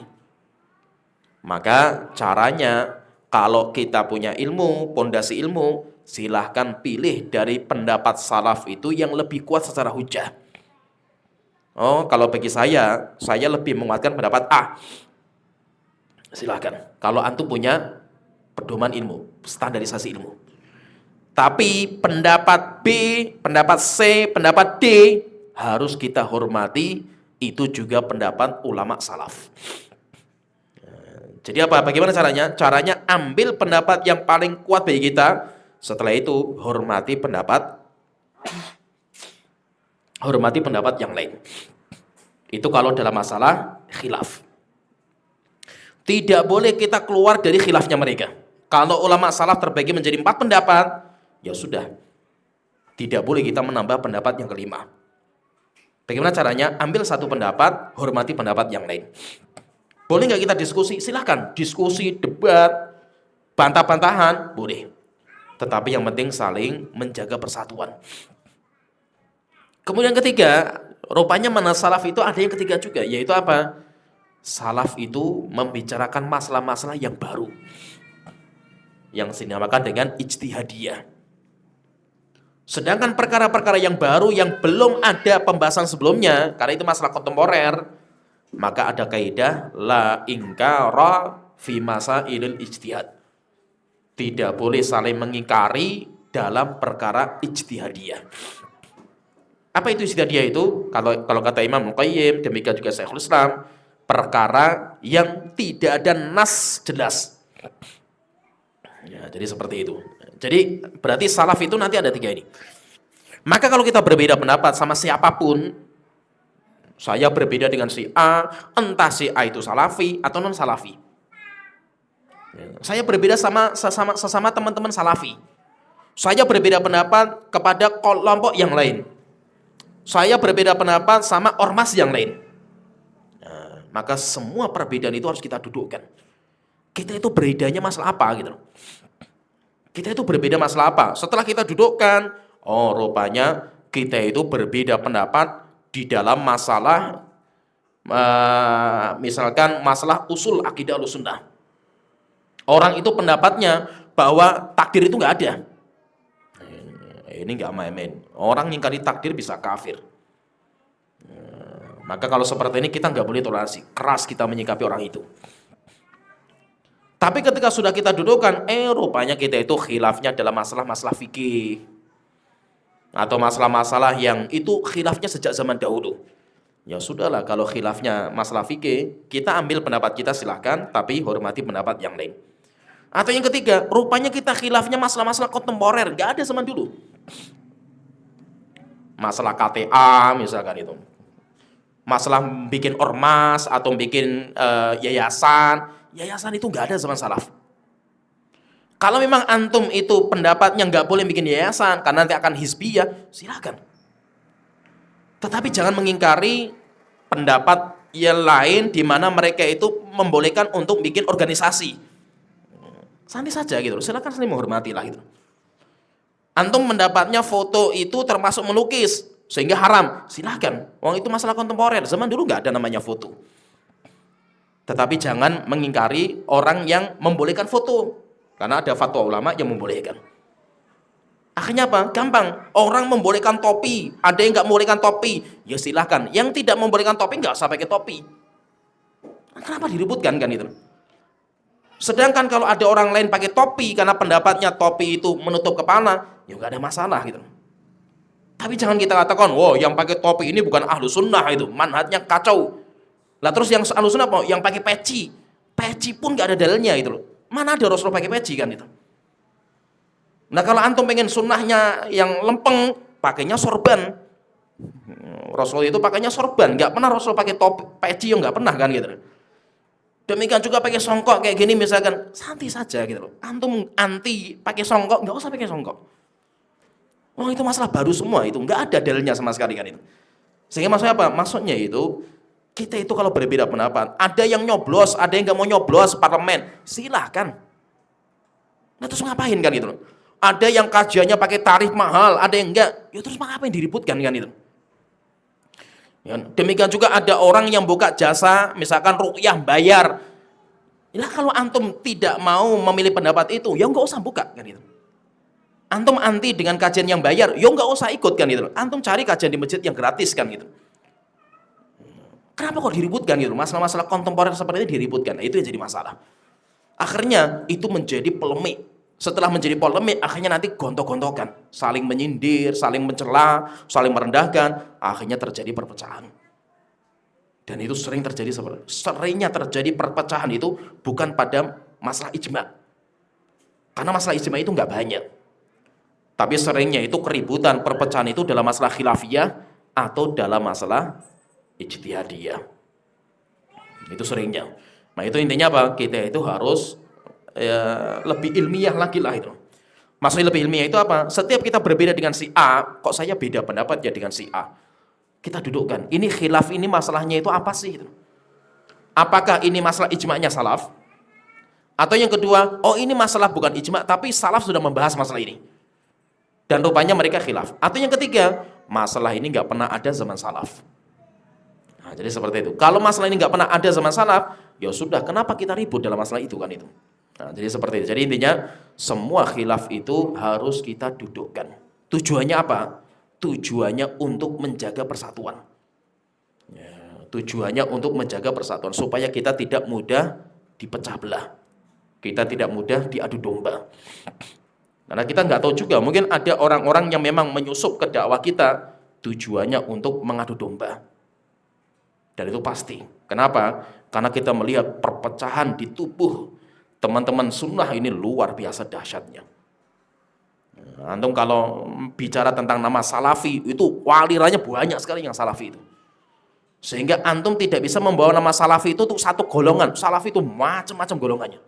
Maka caranya, kalau kita punya ilmu, pondasi ilmu, silahkan pilih dari pendapat salaf itu yang lebih kuat secara hujah. Oh, kalau bagi saya lebih menguatkan pendapat A. Silahkan. Kalau antum punya pedoman ilmu, standarisasi ilmu. Tapi pendapat B, pendapat C, pendapat D harus kita hormati, itu juga pendapat ulama salaf. Jadi apa? Bagaimana caranya? Caranya ambil pendapat yang paling kuat bagi kita, setelah itu hormati pendapat yang lain. Itu kalau dalam masalah khilaf. Tidak boleh kita keluar dari khilafnya mereka. Kalau ulama salaf terbagi menjadi 4 pendapat, ya sudah, tidak boleh kita menambah pendapat yang kelima. Bagaimana caranya? Ambil 1 pendapat, hormati pendapat yang lain. Boleh nggak kita diskusi? Silahkan, diskusi, debat, bantah-bantahan, boleh. Tetapi yang penting saling menjaga persatuan. Kemudian ketiga, rupanya manhaj salaf itu ada yang ketiga juga, yaitu apa? Salaf itu membicarakan masalah-masalah yang baru, yang dinamakan dengan ijtihadiyah. Sedangkan perkara-perkara yang baru yang belum ada pembahasan sebelumnya, karena itu masalah kontemporer, maka ada kaidah la ingkara fi masailil ijtihad. Tidak boleh saling mengingkari dalam perkara ijtihadiyah. Apa itu ijtihadiyah itu? Kalau kata Imam Al-Qayyim, demikian juga Syekhul Islam, perkara yang tidak ada nas jelas. Ya, jadi seperti itu. Jadi berarti salaf itu nanti ada 3 ini. Maka kalau kita berbeda pendapat sama siapapun, saya berbeda dengan si A, entah si A itu salafi atau non salafi. Saya berbeda sesama teman-teman salafi. Saya berbeda pendapat kepada kelompok yang lain. Saya berbeda pendapat sama ormas yang lain. Nah, maka semua perbedaan itu harus kita dudukkan. Kita itu berbedanya masalah apa gitu. Kita itu berbeda masalah apa? Setelah kita dudukkan, oh rupanya kita itu berbeda pendapat di dalam masalah misalkan masalah usul akidah Ahlussunnah. Orang itu pendapatnya bahwa takdir itu nggak ada. Ini nggak main-main. Orang yang ingkari takdir bisa kafir. Maka kalau seperti ini kita nggak boleh toleransi. Keras kita menyikapi orang itu. Tapi ketika sudah kita dudukkan, rupanya kita itu khilafnya dalam masalah-masalah fikih. Atau masalah-masalah yang itu khilafnya sejak zaman dahulu. Ya sudahlah, kalau khilafnya masalah fikih, kita ambil pendapat kita silahkan, tapi hormati pendapat yang lain. Atau yang ketiga, rupanya kita khilafnya masalah-masalah kontemporer, gak ada zaman dulu. Masalah KTA misalkan itu. Masalah bikin ormas atau bikin yayasan. Yayasan itu gak ada zaman salaf. Kalau memang antum itu pendapatnya nggak boleh bikin yayasan karena nanti akan hizbiyah, silakan. Tetapi jangan mengingkari pendapat yang lain di mana mereka itu membolehkan untuk bikin organisasi. Santai saja gitu, silakan saling menghormati lah gitu. Antum mendapatnya foto itu termasuk melukis sehingga haram, silakan. Wong itu masalah kontemporer, zaman dulu nggak ada namanya foto. Tetapi jangan mengingkari orang yang membolehkan foto. Karena ada fatwa ulama yang membolehkan. Akhirnya apa? Gampang. Orang membolehkan topi, ada yang nggak membolehkan topi, ya silahkan. Yang tidak membolehkan topi nggak usah pakai topi. Kenapa diributkan kan itu? Sedangkan kalau ada orang lain pakai topi karena pendapatnya topi itu menutup kepala, ya nggak ada masalah gitu. Tapi jangan kita katakan, wow yang pakai topi ini bukan ahlu sunnah itu, manhajnya kacau. Lah terus yang ahlu sunnah apa? Yang pakai peci, peci pun nggak ada dalilnya itu loh. Mana ada Rasulullah pakai peci kan itu. Nah kalau antum pengen sunnahnya yang lempeng, pakainya sorban. Rasulullah itu pakainya sorban, nggak pernah Rasul pakai topi peci yang nggak pernah kan gitu. Demikian juga pakai songkok kayak gini misalkan, santai saja gitu loh. Antum anti pakai songkok, nggak usah pakai songkok. Oh itu masalah baru semua itu, nggak ada dalilnya sama sekali kan itu. Sehingga maksudnya apa? Maksudnya itu kita itu kalau berbeda pendapat, ada yang nyoblos, ada yang nggak mau nyoblos parlemen, silahkan. Nah terus ngapain kan itu? Ada yang kajiannya pakai tarif mahal, ada yang enggak, ya terus ngapain diributkan kan itu? Ya, demikian juga ada orang yang buka jasa, misalkan ruqyah bayar. Ya kalau antum tidak mau memilih pendapat itu, ya nggak usah buka kan itu. Antum anti dengan kajian yang bayar, ya nggak usah ikut kan itu. Antum cari kajian di masjid yang gratis kan gitu. Kenapa kok diributkan gitu? Masalah-masalah kontemporer seperti ini diributkan. Nah, itu yang jadi masalah. Akhirnya itu menjadi polemik. Setelah menjadi polemik, akhirnya nanti gontok-gontokan. Saling menyindir, saling mencela, saling merendahkan. Akhirnya terjadi perpecahan. Dan itu seringnya terjadi perpecahan itu bukan pada masalah ijma. Karena masalah ijma itu nggak banyak. Tapi seringnya itu keributan, perpecahan itu dalam masalah khilafiyah atau dalam masalah ijtihadiyah. Itu seringnya. Nah itu intinya apa? Kita itu harus lebih ilmiah lagi lah itu. Maksudnya lebih ilmiah itu apa? Setiap kita berbeda dengan si A, kok saya beda pendapat ya dengan si A. Kita dudukkan. Ini khilaf ini masalahnya itu apa sih? Apakah ini masalah ijma'nya salaf? Atau yang kedua, oh ini masalah bukan ijma' tapi salaf sudah membahas masalah ini. Dan rupanya mereka khilaf. Atau yang ketiga, masalah ini nggak pernah ada zaman salaf. Nah, jadi seperti itu. Kalau masalah ini nggak pernah ada zaman salaf, ya sudah. Kenapa kita ribut dalam masalah itu kan itu? Nah, jadi seperti itu. Jadi intinya semua khilaf itu harus kita dudukkan. Tujuannya apa? Tujuannya untuk menjaga persatuan. Ya, tujuannya untuk menjaga persatuan supaya kita tidak mudah dipecah belah. Kita tidak mudah diadu domba. Karena kita nggak tahu juga. Mungkin ada orang-orang yang memang menyusup ke dakwah kita tujuannya untuk mengadu domba. Dan itu pasti. Kenapa? Karena kita melihat perpecahan di tubuh teman-teman sunnah ini luar biasa dahsyatnya. Antum kalau bicara tentang nama salafi, itu waliranya banyak sekali yang salafi itu. Sehingga antum tidak bisa membawa nama salafi itu untuk satu golongan. Salafi itu macam-macam golongannya.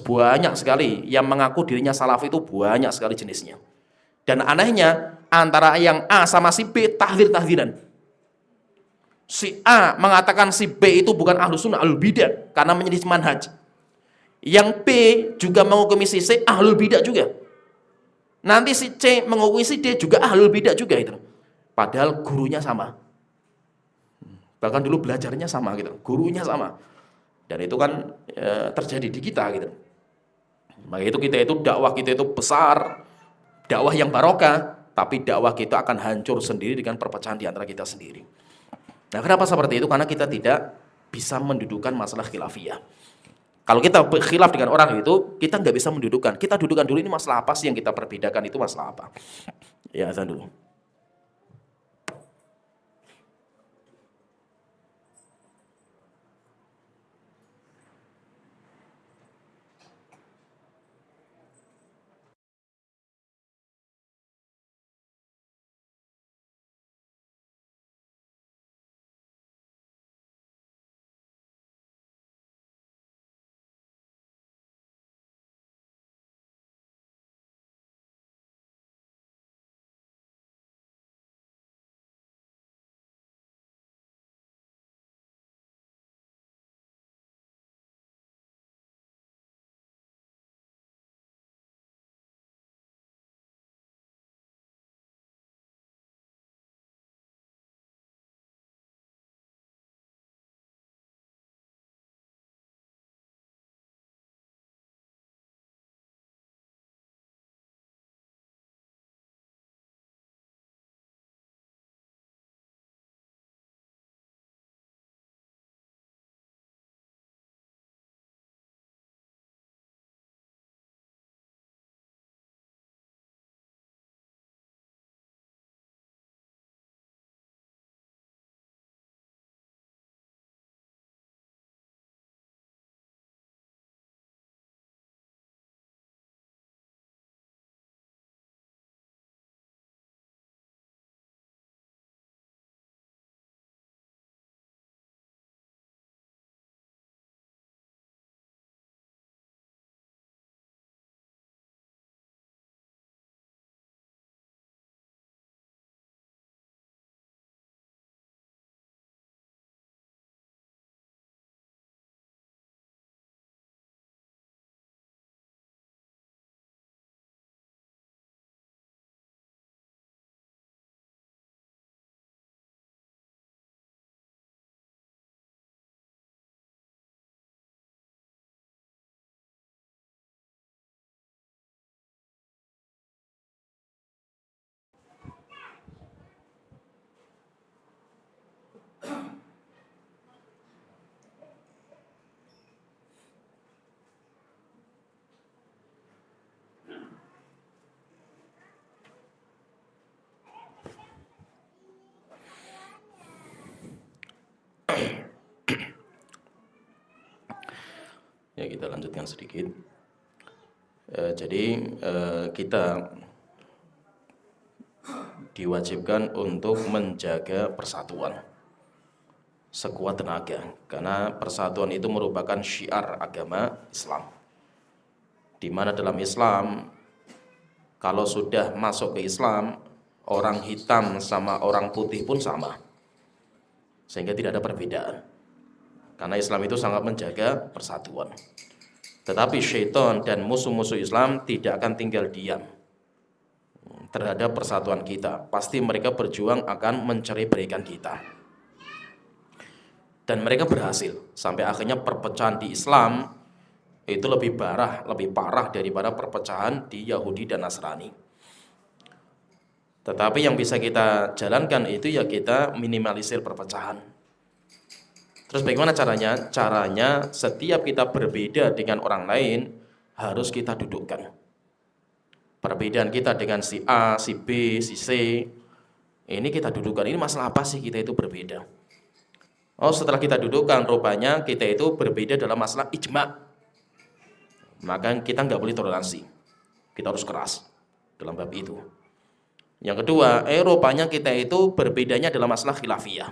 Banyak sekali yang mengaku dirinya salafi itu banyak sekali jenisnya. Dan anehnya, antara yang A sama si B tahdir-tahdiran. Si A mengatakan si B itu bukan ahlu sunnah, ahlul bidah karena menyelisih manhaj. Yang B juga menghukumi si C ahlul bidah juga. Nanti si C menghukumi si D juga ahlul bidah juga itu. Padahal gurunya sama. Bahkan dulu belajarnya sama gitu, gurunya sama. Dan itu kan terjadi di kita gitu. Maka itu kita itu dakwah kita itu besar, dakwah yang barokah, tapi dakwah kita akan hancur sendiri dengan perpecahan di antara kita sendiri. Nah, kenapa seperti itu? Karena kita tidak bisa mendudukan masalah khilafiyah. Kalau kita khilaf dengan orang itu, kita nggak bisa mendudukan. Kita dudukan dulu ini masalah apa sih yang kita perbedakan, itu masalah apa. Ya, azan dulu. Ya, kita lanjutkan sedikit. Jadi kita diwajibkan untuk menjaga persatuan sekuat tenaga, karena persatuan itu merupakan syiar agama Islam, di mana dalam Islam kalau sudah masuk ke Islam, orang hitam sama orang putih pun sama, sehingga tidak ada perbedaan, karena Islam itu sangat menjaga persatuan. Tetapi syaitan dan musuh-musuh Islam tidak akan tinggal diam terhadap persatuan kita. Pasti mereka berjuang akan mencerai-beraikan kita. Dan mereka berhasil. Sampai akhirnya perpecahan di Islam itu lebih parah daripada perpecahan di Yahudi dan Nasrani. Tetapi yang bisa kita jalankan itu ya kita minimalisir perpecahan. Terus bagaimana caranya? Caranya setiap kita berbeda dengan orang lain harus kita dudukkan. Perbedaan kita dengan si A, si B, si C, ini kita dudukkan. Ini masalah apa sih kita itu berbeda? Oh, setelah kita dudukkan, rupanya kita itu berbeda dalam masalah ijma. Maka kita nggak boleh toleransi. Kita harus keras dalam bab itu. Yang kedua, rupanya kita itu berbedanya dalam masalah khilafiyah.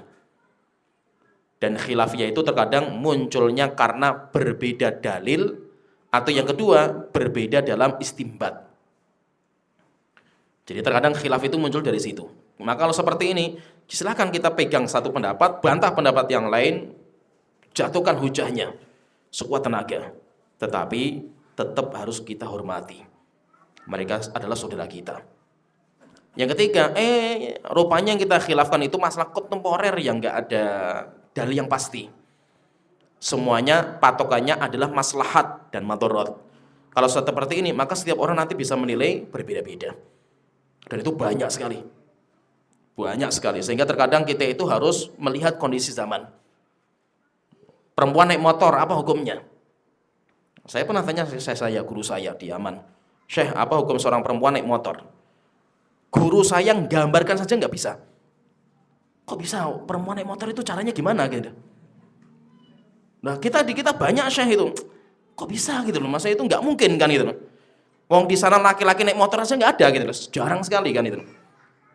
Dan khilafiyah itu terkadang munculnya karena berbeda dalil, atau yang kedua berbeda dalam istimbat. Jadi terkadang khilaf itu muncul dari situ. Maka kalau seperti ini, silakan kita pegang satu pendapat, bantah pendapat yang lain, jatuhkan hujahnya sekuat tenaga. Tetapi tetap harus kita hormati. Mereka adalah saudara kita. Yang ketiga, rupanya yang kita khilafkan itu masalah kontemporer yang nggak ada dalil yang pasti. Semuanya patokannya adalah maslahat dan madharat. Kalau seperti ini, maka setiap orang nanti bisa menilai berbeda-beda. Dan itu banyak sekali. Banyak sekali. Sehingga terkadang kita itu harus melihat kondisi zaman. Perempuan naik motor, apa hukumnya? Saya pernah tanya guru saya di Yaman. Syekh, apa hukum seorang perempuan naik motor? Guru saya gambarkan saja nggak bisa. Kok bisa perempuan naik motor itu caranya gimana gitu? Nah kita banyak Syekh itu. Kok bisa gitu loh, masa itu nggak mungkin kan gitu loh. Wong di sana laki-laki naik motor aja nggak ada gitu loh, jarang sekali kan itu.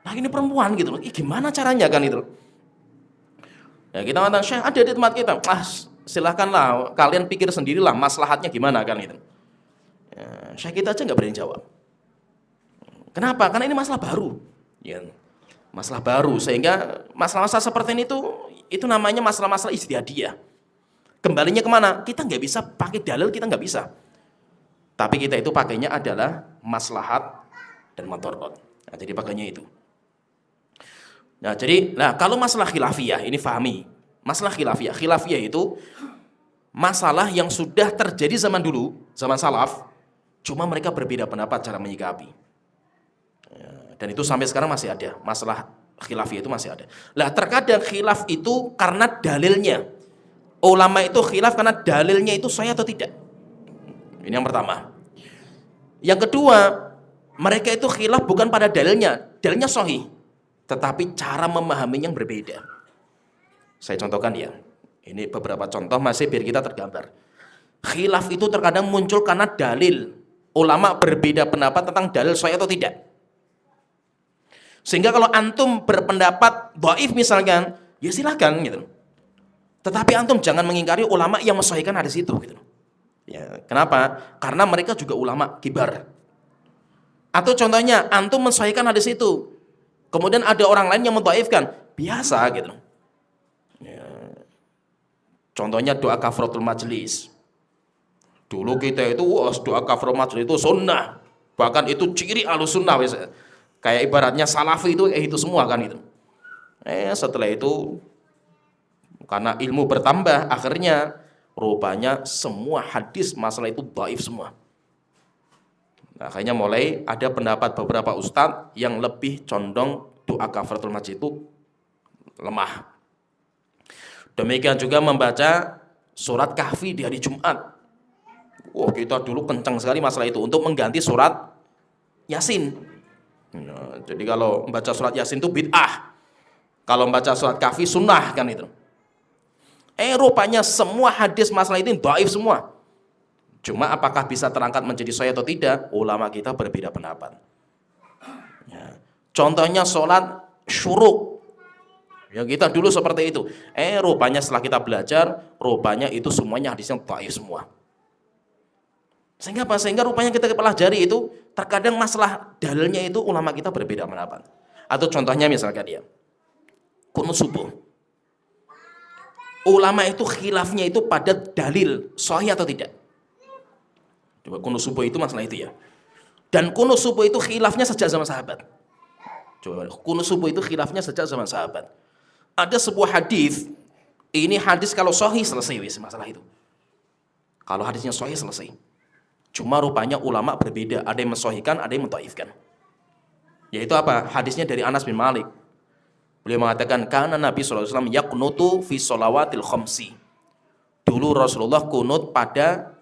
Nah ini perempuan gitu loh, gimana caranya kan itu loh. Ya kita ngatakan Syekh ada di tempat kita, silahkanlah kalian pikir sendirilah maslahatnya gimana kan itu. Ya, Syekh kita aja nggak berani jawab. Kenapa? Karena ini masalah baru. Ya, masalah baru sehingga masalah-masalah seperti ini itu namanya masalah-masalah ijtihadiyah. Kembalinya kemana? Kita nggak bisa pakai dalil, kita nggak bisa. Tapi kita itu pakainya adalah maslahat dan madharat. Nah, jadi pakainya itu. Nah, kalau masalah khilafiyah, ini fahami. Masalah khilafiyah itu masalah yang sudah terjadi zaman dulu, zaman salaf, cuma mereka berbeda pendapat cara menyikapi. Dan itu sampai sekarang masih ada. Masalah khilafiyah itu masih ada. Lah, terkadang khilaf itu karena dalilnya. Ulama itu khilaf karena dalilnya itu sahih atau tidak. Ini yang pertama. Yang kedua, mereka itu khilaf bukan pada dalilnya. Dalilnya sahih, tetapi cara memahaminya yang berbeda. Saya contohkan ya. Ini beberapa contoh masih biar kita tergambar. Khilaf itu terkadang muncul karena dalil. Ulama berbeda pendapat tentang dalil sahih atau tidak. Sehingga kalau antum berpendapat dhaif misalkan, ya silakan gitu. Tetapi antum jangan mengingkari ulama yang mensahihkan hadis itu gitu. Ya, kenapa? Karena mereka juga ulama kibar. Atau contohnya antum mensahihkan hadis itu, kemudian ada orang lain yang mendhaifkan, biasa gitu. Ya. Contohnya doa kafaratul majlis. Dulu kita itu doa kafaratul majlis itu sunnah. Bahkan itu ciri ahlussunnah. Kayak ibaratnya salafi itu semua kan itu. Setelah itu karena ilmu bertambah, akhirnya rupanya semua hadis masalah itu dhaif semua. Nah, akhirnya mulai ada pendapat beberapa ustadz yang lebih condong doa kafaratul majlis itu lemah. Demikian juga membaca surat Kahfi di hari Jumat. Kita dulu kencang sekali masalah itu untuk mengganti surat Yasin. Nah, jadi kalau membaca surat Yasin itu bid'ah. Kalau membaca surat Kahfi sunnah kan itu. Rupanya semua hadis masalah itu dhaif semua. Cuma apakah bisa terangkat menjadi sahih atau tidak? Ulama kita berbeda pendapat. Ya. Contohnya sholat syuruk. Ya kita dulu seperti itu. Rupanya setelah kita belajar, rupanya itu semuanya hadisnya dhaif semua. Sehingga apa? Sehingga rupanya kita pelajari itu terkadang masalah dalilnya itu ulama kita berbeda pendapat. Atau contohnya misalkan dia kunut subuh. Ulama itu khilafnya itu pada dalil sahih atau tidak. Coba kunut subuh itu masalah itu ya. Dan kunut subuh itu khilafnya sejak zaman sahabat. Coba kunut subuh itu khilafnya sejak zaman sahabat. Ada sebuah hadis, ini hadis kalau sahih selesai masalah itu. Kalau hadisnya sahih selesai. Cuma rupanya ulama berbeda, ada yang mensahihkan, ada yang mendhaifkan. Yaitu apa? Hadisnya dari Anas bin Malik. Beliau mengatakan, karena Nabi SAW yaqnutu fi sholawatil khamsi. Dulu Rasulullah kunut pada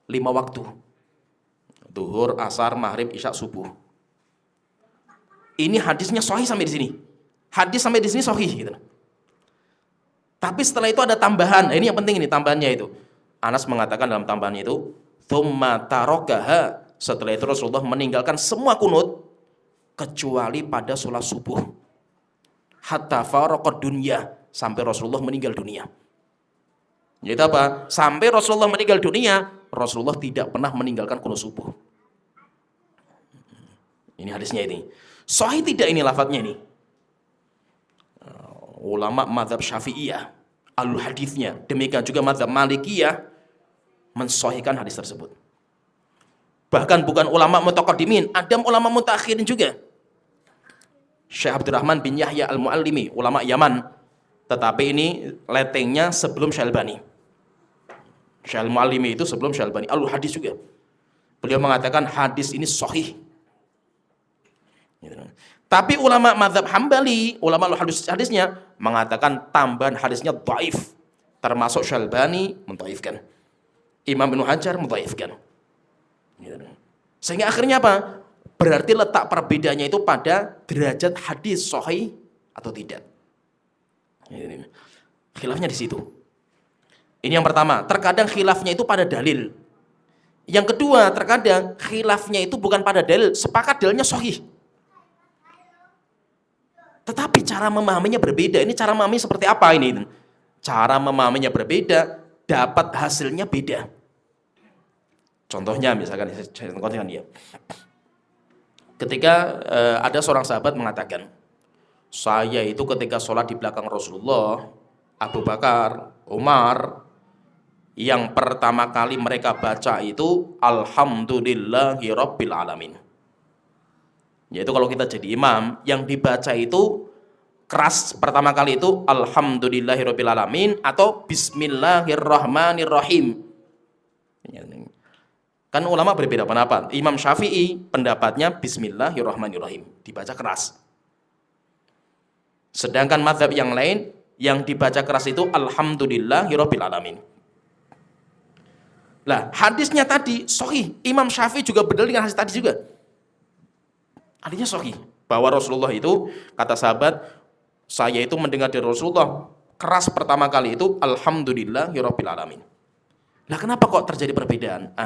5 waktu. Duhur, asar, maghrib, isya, subuh. Ini hadisnya sahih sampai di sini. Hadis sampai di sini sahih gitu. Tapi setelah itu ada tambahan. Ini yang penting ini tambahannya itu. Anas mengatakan dalam tambahannya itu, tsumma tarakaha. Setelah itu Rasulullah meninggalkan semua kunut kecuali pada sholat subuh. Hatta faraqad dunya, sampai Rasulullah meninggal dunia. Yaitu apa? Sampai Rasulullah meninggal dunia, Rasulullah tidak pernah meninggalkan kunut subuh. Ini hadisnya ini. Sahih tidak ini lafadznya ini? Ulama mazhab Syafi'iyah, alul hadisnya, demikian juga mazhab Malikiyah mensahihkan hadis tersebut. Bahkan bukan ulama mutaqaddimin, ada ulama mutakhirin juga. Syekh Abdurrahman bin Yahya al-Muallimi, ulama Yaman, tetapi ini letengnya sebelum Syekh Albani. Syekh Al-Muallimi itu sebelum Syekh Al-Albani, Alul Hadis juga. Beliau mengatakan hadis ini sahih. Tapi ulama mazhab Hambali, ulama hadisnya mengatakan tambahan hadisnya dhaif. Termasuk Syekh Al-Albani mendhaifkan. Imam Ibnu Hajar mendhaifkan. Sehingga akhirnya apa? Berarti letak perbedaannya itu pada derajat hadis sahih atau tidak. Khilafnya di situ. Ini yang pertama, terkadang khilafnya itu pada dalil. Yang kedua, terkadang khilafnya itu bukan pada dalil, sepakat dalilnya sahih. Tetapi cara memahaminya berbeda. Ini cara memahami seperti apa ini? Cara memahaminya berbeda, dapat hasilnya beda. Contohnya misalkan, ya. Ketika ada seorang sahabat mengatakan, saya itu ketika sholat di belakang Rasulullah, Abu Bakar, Umar, yang pertama kali mereka baca itu Alhamdulillahi Rabbil Alamin. Yaitu kalau kita jadi imam, yang dibaca itu keras pertama kali itu Alhamdulillahi Rabbil Alamin atau Bismillahirrahmanirrahim. Kan ulama berbeda pendapat. Imam Syafi'i pendapatnya Bismillahirrahmanirrahim, dibaca keras. Sedangkan mazhab yang lain yang dibaca keras itu Alhamdulillahirabbil alamin. Lah, hadisnya tadi sahih. Imam Syafi'i juga berdalil dengan hadis tadi juga. Hadisnya sahih bahwa Rasulullah itu, kata sahabat, saya itu mendengar dari Rasulullah keras pertama kali itu Alhamdulillahirabbil alamin. Lah, kenapa kok terjadi perbedaan?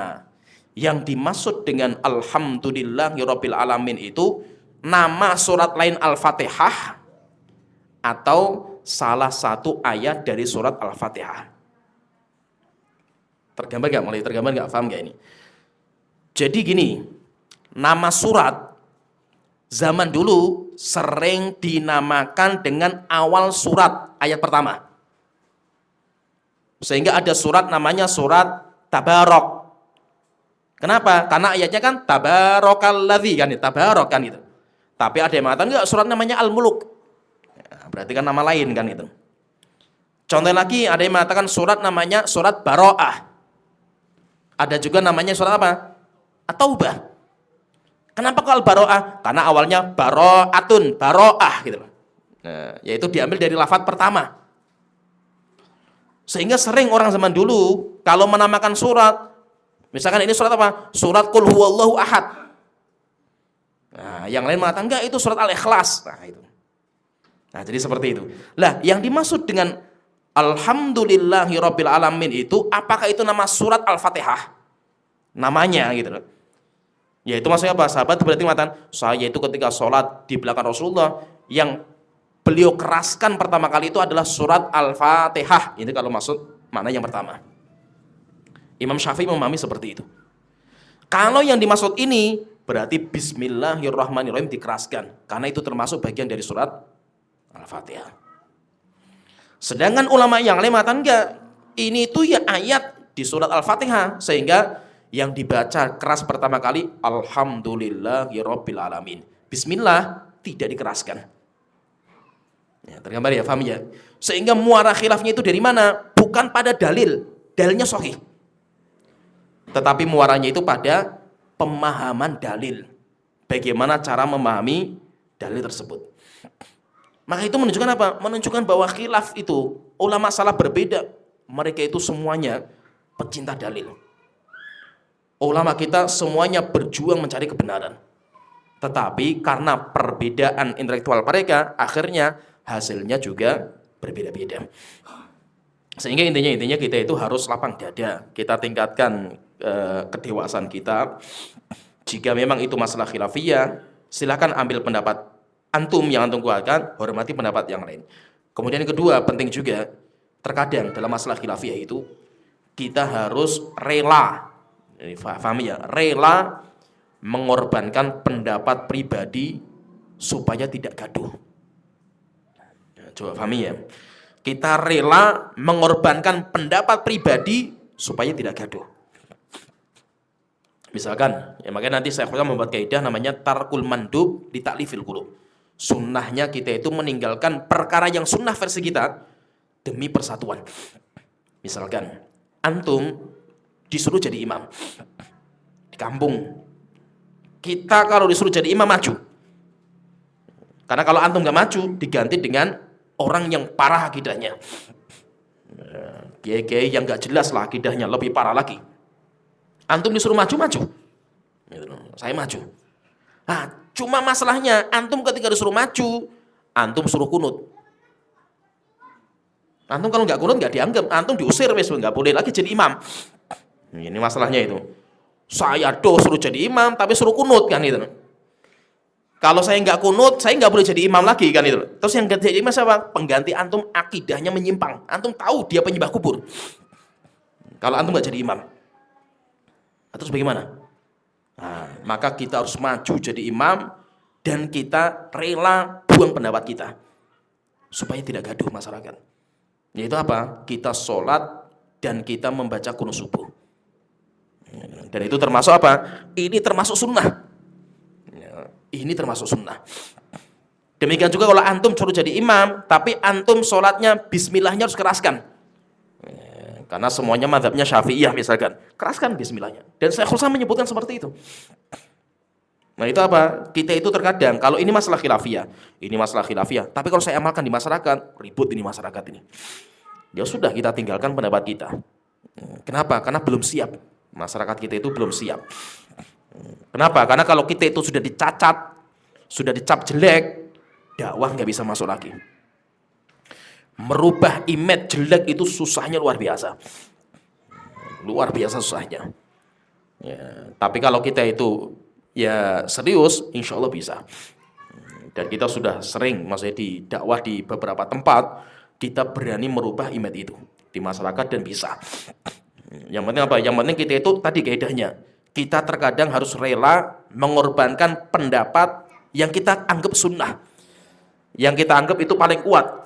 Yang dimaksud dengan Alhamdulillahirabbil alamin itu nama surat lain Al-Fatihah atau salah satu ayat dari surat Al-Fatihah. Tergambar nggak? Mulai tergambar nggak? Paham nggak ini? Jadi gini, nama surat zaman dulu sering dinamakan dengan awal surat ayat pertama. Sehingga ada surat namanya surat Tabarok. Kenapa? Karena ayatnya kan Tabarakalladzi kan, Tabarok kan itu. Tapi ada yang mengatakan enggak, surat namanya Al-Muluk. Ya, berarti kan nama lain kan itu. Contoh lagi, ada yang mengatakan surat namanya surat Baro'ah. Ada juga namanya surat apa? At-Taubah. Kenapa kalau Baro'ah? Karena awalnya Baro'atun, Baro'ah gitu. Nah, yaitu diambil dari lafaz pertama. Sehingga sering orang zaman dulu kalau menamakan surat, misalkan ini surat apa? Surat Qul Huwallahu Ahad. Nah, yang lain mengatakan enggak, itu surat Al-Ikhlas. Nah, itu. Nah, jadi seperti itu. Lah, yang dimaksud dengan Alhamdulillahirabbil alamin itu apakah itu nama surat Al-Fatihah? Namanya gitu loh. Ya itu maksudnya apa? Sahabat berarti mengatakan, saya itu ketika sholat di belakang Rasulullah yang beliau keraskan pertama kali itu adalah surat Al-Fatihah. Ini kalau maksud makna yang pertama. Imam Syafi'i memahami seperti itu. Kalau yang dimaksud ini berarti Bismillahirrahmanirrahim dikeraskan, karena itu termasuk bagian dari surat Al-Fatihah. Sedangkan ulama yang lain mengatakan enggak, ini itu ya ayat di surat Al-Fatihah, sehingga yang dibaca keras pertama kali Alhamdulillahirabbil alamin. Bismillah tidak dikeraskan. Ya, tergambar ya, paham ya? Sehingga muara khilafnya itu dari mana? Bukan pada dalil, dalilnya sahih. Tetapi muaranya itu pada pemahaman dalil. Bagaimana cara memahami dalil tersebut. Maka itu menunjukkan apa? Menunjukkan bahwa khilaf itu, ulama salah berbeda. Mereka itu semuanya pecinta dalil. Ulama kita semuanya berjuang mencari kebenaran. Tetapi karena perbedaan intelektual mereka, akhirnya hasilnya juga berbeda-beda. Sehingga intinya kita itu harus lapang dada. Kita tingkatkan kedewasaan kita. Jika memang itu masalah khilafiyah, silakan ambil pendapat antum yang antum kuatkan, hormati pendapat yang lain. Kemudian yang kedua, penting juga, terkadang dalam masalah khilafiyah itu kita harus rela, paham ya, rela mengorbankan pendapat pribadi supaya tidak gaduh. Coba pahami ya. Kita rela mengorbankan pendapat pribadi supaya tidak gaduh. Misalkan, ya makanya nanti saya akan membuat kaidah namanya tarkul mandub li ta'lifil qulub. Sunnahnya kita itu meninggalkan perkara yang sunnah versi kita demi persatuan. Misalkan, antum disuruh jadi imam di kampung. Kita kalau disuruh jadi imam maju. Karena kalau antum nggak maju, diganti dengan orang yang parah akidahnya. Kiai-kiai yang nggak jelas lah akidahnya, lebih parah lagi. Antum disuruh maju, maju. Saya maju. Nah, cuma masalahnya, antum ketika disuruh maju, antum suruh kunut. Antum kalau nggak kunut nggak dianggap, antum diusir, wes nggak boleh lagi jadi imam. Ini masalahnya itu. Saya suruh jadi imam, tapi suruh kunut kan itu. Kalau saya nggak kunut, saya nggak boleh jadi imam lagi kan itu. Terus yang jadi imam siapa? Pengganti antum akidahnya menyimpang. Antum tahu dia penyembah kubur. Kalau antum nggak jadi imam, terus bagaimana? Nah, maka kita harus maju jadi imam dan kita rela buang pendapat kita supaya tidak gaduh masyarakat. Yaitu apa? Kita sholat dan kita membaca qunut subuh. Dan itu termasuk apa? Ini termasuk sunnah. Ini termasuk sunnah. Demikian juga kalau antum suruh jadi imam, tapi antum sholatnya bismillahnya harus keraskan. Karena semuanya mazhabnya Syafi'iyah misalkan. Keraskan bismillahnya. Dan Syekhul Islam menyebutkan seperti itu. Nah itu apa? Kita itu terkadang, kalau ini masalah khilafiyah, ini masalah khilafiyah. Tapi kalau saya amalkan di masyarakat, ribut ini masyarakat ini. Ya sudah, kita tinggalkan pendapat kita. Kenapa? Karena belum siap. Masyarakat kita itu belum siap. Kenapa? Karena kalau kita itu sudah dicacat, sudah dicap jelek, dakwah nggak bisa masuk lagi. Merubah image jelek itu susahnya luar biasa. Luar biasa susahnya. Ya, tapi kalau kita itu ya serius, insya Allah bisa. Dan kita sudah sering, maksudnya di dakwah di beberapa tempat, kita berani merubah image itu di masyarakat dan bisa. Yang penting apa? Yang penting kita itu tadi kaidahnya. Kita terkadang harus rela mengorbankan pendapat yang kita anggap sunnah, yang kita anggap itu paling kuat,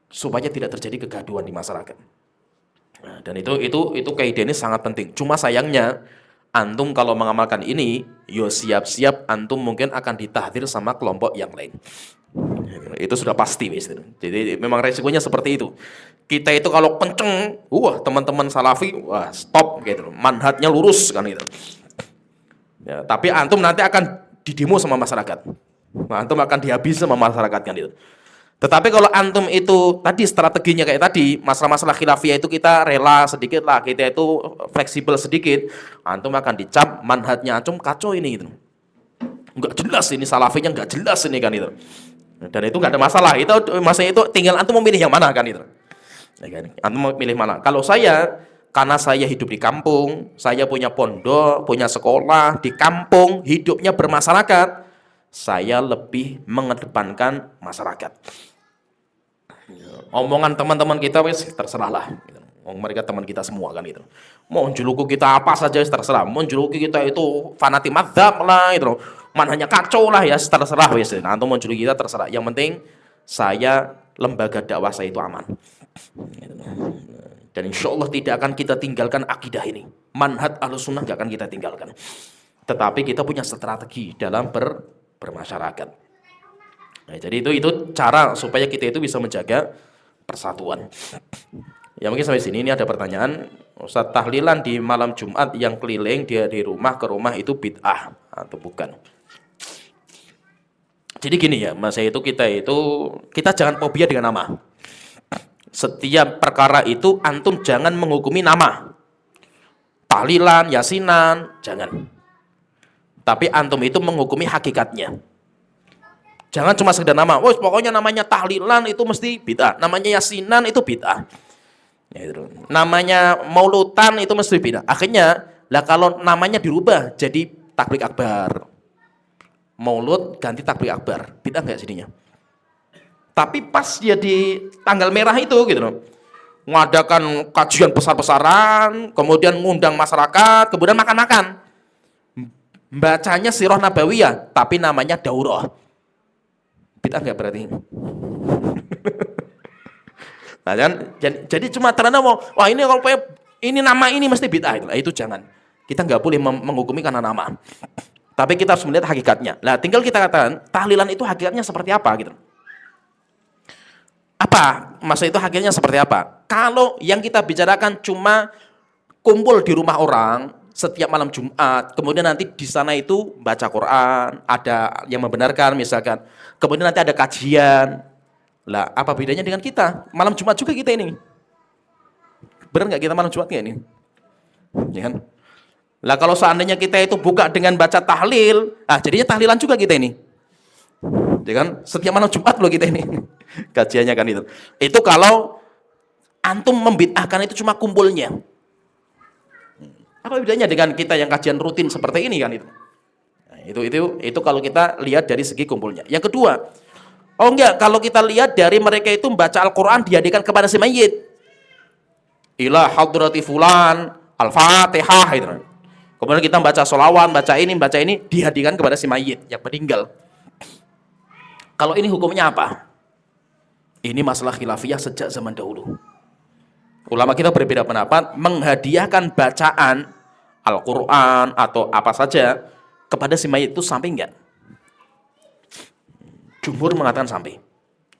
supaya tidak terjadi kegaduhan di masyarakat. Nah, dan itu kaidah ini sangat penting. Cuma sayangnya antum kalau mengamalkan ini, yo siap-siap antum mungkin akan ditahdir sama kelompok yang lain. Itu sudah pasti, wis. Jadi memang resikonya seperti itu. Kita itu kalau kenceng, teman-teman salafi, stop gitu. Manhajnya lurus kan gitu. Ya, tapi antum nanti akan didemo sama masyarakat. Antum akan dihabisi sama masyarakat kan gitu. Tetapi kalau antum itu tadi strateginya kayak tadi, masalah-masalah khilafiyah itu kita rela sedikit lah, kita itu fleksibel sedikit, antum akan dicap manhajnya antum kacau ini gitu. Enggak jelas ini salafinya, enggak jelas ini kan itu. Dan itu enggak ada masalah. Itu maksudnya itu tinggal antum memilih yang mana kan itu. Ya kan? Antum mau pilih mana? Kalau saya, karena saya hidup di kampung, saya punya pondok, punya sekolah di kampung, hidupnya bermasyarakat, saya lebih mengedepankan masyarakat. Omongan teman-teman kita wis terserahlah. Mereka teman kita semua kan itu. Mau juluku kita apa saja terserah. Mau juluki kita itu fanatik madzhab lah itu. Manhajnya kacau lah ya terserah wis. Antum mau juluki kita terserah. Yang penting saya lembaga dakwah saya itu aman. Dan insya Allah tidak akan kita tinggalkan akidah ini. Manhaj Ahlussunnah tidak akan kita tinggalkan. Tetapi kita punya strategi dalam bermasyarakat. Nah, jadi itu cara supaya kita itu bisa menjaga persatuan. Ya mungkin sampai sini ini ada pertanyaan, Ustaz, tahlilan di malam Jumat yang keliling dia di rumah ke rumah itu bid'ah atau bukan? Jadi gini ya, masa itu kita jangan fobia dengan nama. Setiap perkara itu antum jangan menghukumi nama. Tahlilan, yasinan, jangan. Tapi antum itu menghukumi hakikatnya. Jangan cuma sekedar nama. Pokoknya namanya tahlilan itu mesti bid'ah. Namanya yasinan itu bid'ah. Ya, itu. Namanya maulutan itu mesti bid'ah. Akhirnya, kalau namanya dirubah jadi takbir akbar. Maulud ganti takbir akbar. Bid'ah enggak jadinya? Tapi pas dia di tanggal merah itu gitu loh. Mengadakan kajian besar-besaran, kemudian ngundang masyarakat, kemudian makan-makan. Bacanya Sirah Nabawiyah, tapi namanya daurah. Bid'ah enggak berarti? Nah, kan? Jadi cuma ternyata wah ini kalau ini nama ini mesti bid'ah. Itu jangan. Kita enggak boleh menghukumi karena nama. Tapi kita harus melihat hakikatnya. Nah, tinggal kita katakan tahlilan itu hakikatnya seperti apa gitu. Apa? Masa itu hakikatnya seperti apa? Kalau yang kita bicarakan cuma kumpul di rumah orang setiap malam Jumat, kemudian nanti di sana itu baca Quran, ada yang membenarkan misalkan, kemudian nanti ada kajian. Lah, apa bedanya dengan kita? Malam Jumat juga kita ini. Benar nggak kita malam Jumat nggak ini? Ya kan? Lah kalau seandainya kita itu buka dengan baca tahlil, jadinya tahlilan juga kita ini. Ya kan? Setiap malam Jumat loh kita ini. Kajiannya kan itu. Itu kalau antum membid'ahkan itu cuma kumpulnya. Apa bedanya dengan kita yang kajian rutin seperti ini kan itu? Nah, itu kalau kita lihat dari segi kumpulnya. Yang kedua, oh enggak, kalau kita lihat dari mereka itu membaca Al-Qur'an dihadiahkan kepada si mayit. Ila hadrati fulan, Al-Fatihah itu. Kemudian kita baca sholawat, baca ini dihadiahkan kepada si mayit yang meninggal. Kalau ini hukumnya apa? Ini masalah khilafiyah sejak zaman dahulu. Ulama kita berbeda pendapat, menghadiahkan bacaan Al-Quran atau apa saja kepada si mayit itu sampai enggak? Jumhur mengatakan sampai.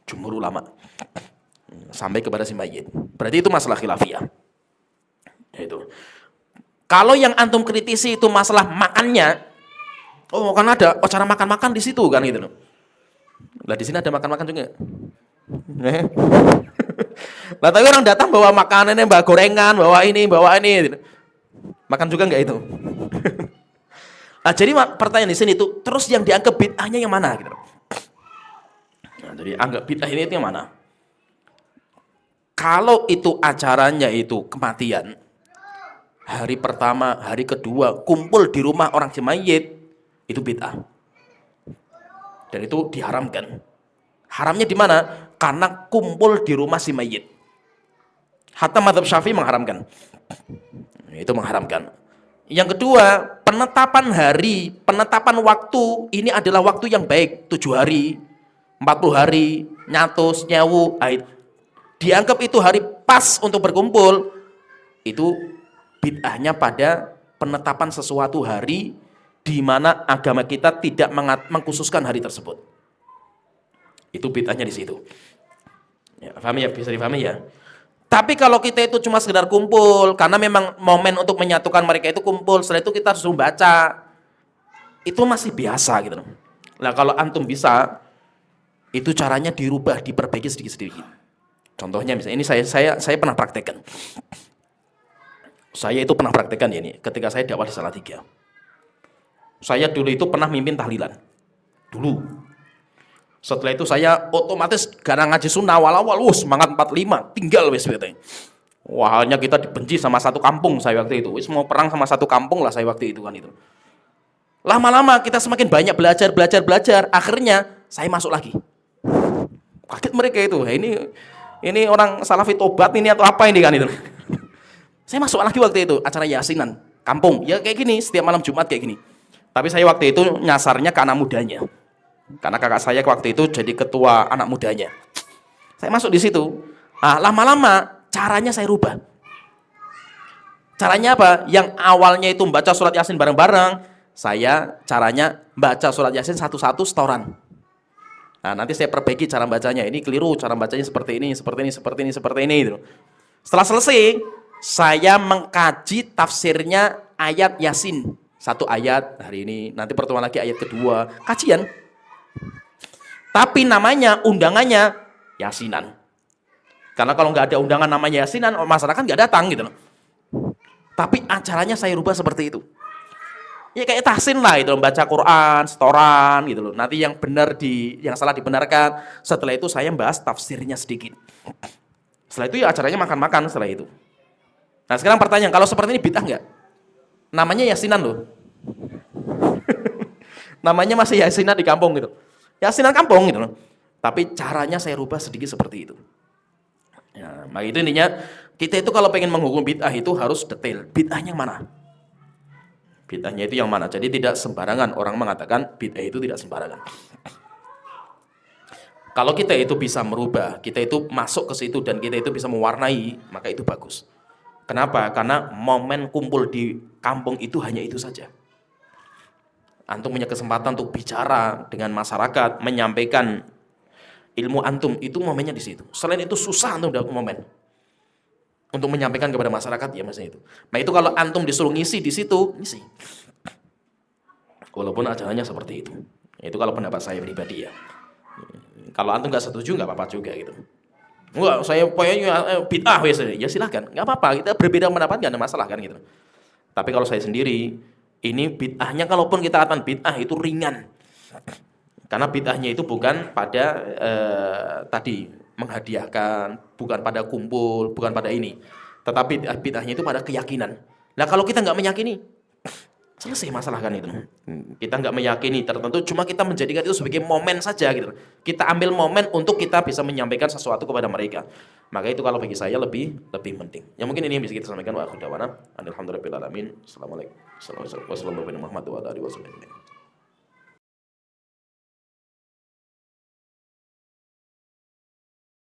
Jumhur ulama. Sampai kepada si mayit. Berarti itu masalah khilafiyah. Itu. Kalau yang antum kritisi itu masalah makannya, oh kan ada cara makan-makan di situ kan gitu loh. Lah di sini ada makan-makan juga. Lah tapi orang datang bawa makanannya, bawa gorengan, bawa ini gitu. Makan juga enggak itu? Nah, jadi pertanyaan di sini itu terus yang dianggap bid'ahnya yang mana gitu. Nah, jadi anggap bid'ah ini itu yang mana? Kalau itu acaranya itu kematian, hari pertama, hari kedua kumpul di rumah orang si mayit, itu bid'ah. Dan itu diharamkan. Haramnya di mana? Karena kumpul di rumah si mayit. Hatta mazhab Syafi'i mengharamkan. Itu mengharamkan. Yang kedua, penetapan hari, penetapan waktu, ini adalah waktu yang baik. 7 hari, 40 hari, nyatus, nyawu, dianggap itu hari pas untuk berkumpul. Itu bid'ahnya pada penetapan sesuatu hari di mana agama kita tidak mengkhususkan hari tersebut. Itu bid'ahnya di situ. Ya, paham ya? Bisa dipahami ya? Tapi kalau kita itu cuma sekedar kumpul, karena memang momen untuk menyatukan mereka itu kumpul, setelah itu kita harus membaca, itu masih biasa gitu. Nah kalau antum bisa, itu caranya dirubah, diperbaiki sedikit-sedikit. Contohnya misalnya, ini saya pernah praktekkan. Saya itu pernah praktekkan ya ini, ketika saya dakwah di Salatiga. Saya dulu itu pernah mimpin tahlilan. Dulu. Setelah itu saya otomatis gara ngaji sunnah awal-awal, semangat 45, tinggal wis beteng. Wah, hanya kita dibenci sama satu kampung saya waktu itu. Wis mau perang sama satu kampung lah saya waktu itu kan itu. Lama-lama kita semakin banyak belajar, akhirnya saya masuk lagi. Kaget mereka itu. Ini orang salafi tobat ini atau apa ini kan itu. Saya masuk lagi waktu itu acara yasinan kampung. Ya kayak gini, setiap malam Jumat kayak gini. Tapi saya waktu itu nyasarnya ke anak mudanya. Karena kakak saya waktu itu jadi ketua anak mudanya. Saya masuk di situ. Nah, lama-lama caranya saya rubah. Caranya apa? Yang awalnya itu membaca surat Yasin bareng-bareng, saya caranya baca surat Yasin satu-satu setoran. Nah, nanti saya perbaiki cara bacanya. Ini keliru, cara bacanya seperti ini. Gitu. Setelah selesai, saya mengkaji tafsirnya ayat Yasin. Satu ayat hari ini, nanti pertemuan lagi ayat kedua. Kajian. Tapi namanya, undangannya Yasinan. Karena kalau nggak ada undangan namanya Yasinan, masyarakat nggak datang gitu loh. Tapi acaranya saya rubah seperti itu. Ya kayak tahsin lah itu, baca Quran, setoran gitu loh. Nanti yang benar yang salah dibenarkan. Setelah itu saya bahas tafsirnya sedikit. Setelah itu ya acaranya makan-makan setelah itu. Nah sekarang pertanyaan, kalau seperti ini bid'ah nggak? Namanya Yasinan loh. Namanya masih Yasinan di kampung gitu. Yasinan kampung gitu loh. Tapi caranya saya rubah sedikit seperti itu. Ya, maka itu intinya kita itu kalau pengen menghukum bid'ah itu harus detail. Bid'ahnya yang mana? Bid'ahnya itu yang mana? Jadi tidak sembarangan orang mengatakan bid'ah itu tidak sembarangan. Kalau kita itu bisa merubah, kita itu masuk ke situ dan kita itu bisa mewarnai, maka itu bagus. Kenapa? Karena momen kumpul di kampung itu hanya itu saja. Antum punya kesempatan untuk bicara dengan masyarakat, menyampaikan ilmu antum, itu momennya di situ. Selain itu susah antum dapat momen. untuk menyampaikan kepada masyarakat ya Mas itu. Nah itu kalau antum disuruh ngisi di situ, ngisi. Walaupun ajarannya seperti itu. Itu kalau pendapat saya pribadi ya. Kalau antum nggak setuju nggak apa-apa juga gitu. Enggak, saya pokoknya bid'ah wes. Ya silahkan, nggak apa-apa. Kita berbeda pendapat nggak ada masalah kan gitu. Tapi kalau saya sendiri, ini bid'ahnya kalaupun kita katakan bid'ah itu ringan. Karena bid'ahnya itu bukan pada tadi menghadiahkan, bukan pada kumpul, bukan pada ini. Tetapi bid'ahnya itu pada keyakinan. Nah kalau kita nggak meyakini, selesai masalah kan itu. Kita nggak meyakini tertentu, cuma kita menjadikan itu sebagai momen saja gitu. Kita ambil momen untuk kita bisa menyampaikan sesuatu kepada mereka. Maka itu kalau bagi saya lebih penting. Ya mungkin ini yang bisa kita sampaikan wa akhu dawana. Alhamdulillahirabbil alamin. Assalamualaikum warahmatullahi wabarakatuh.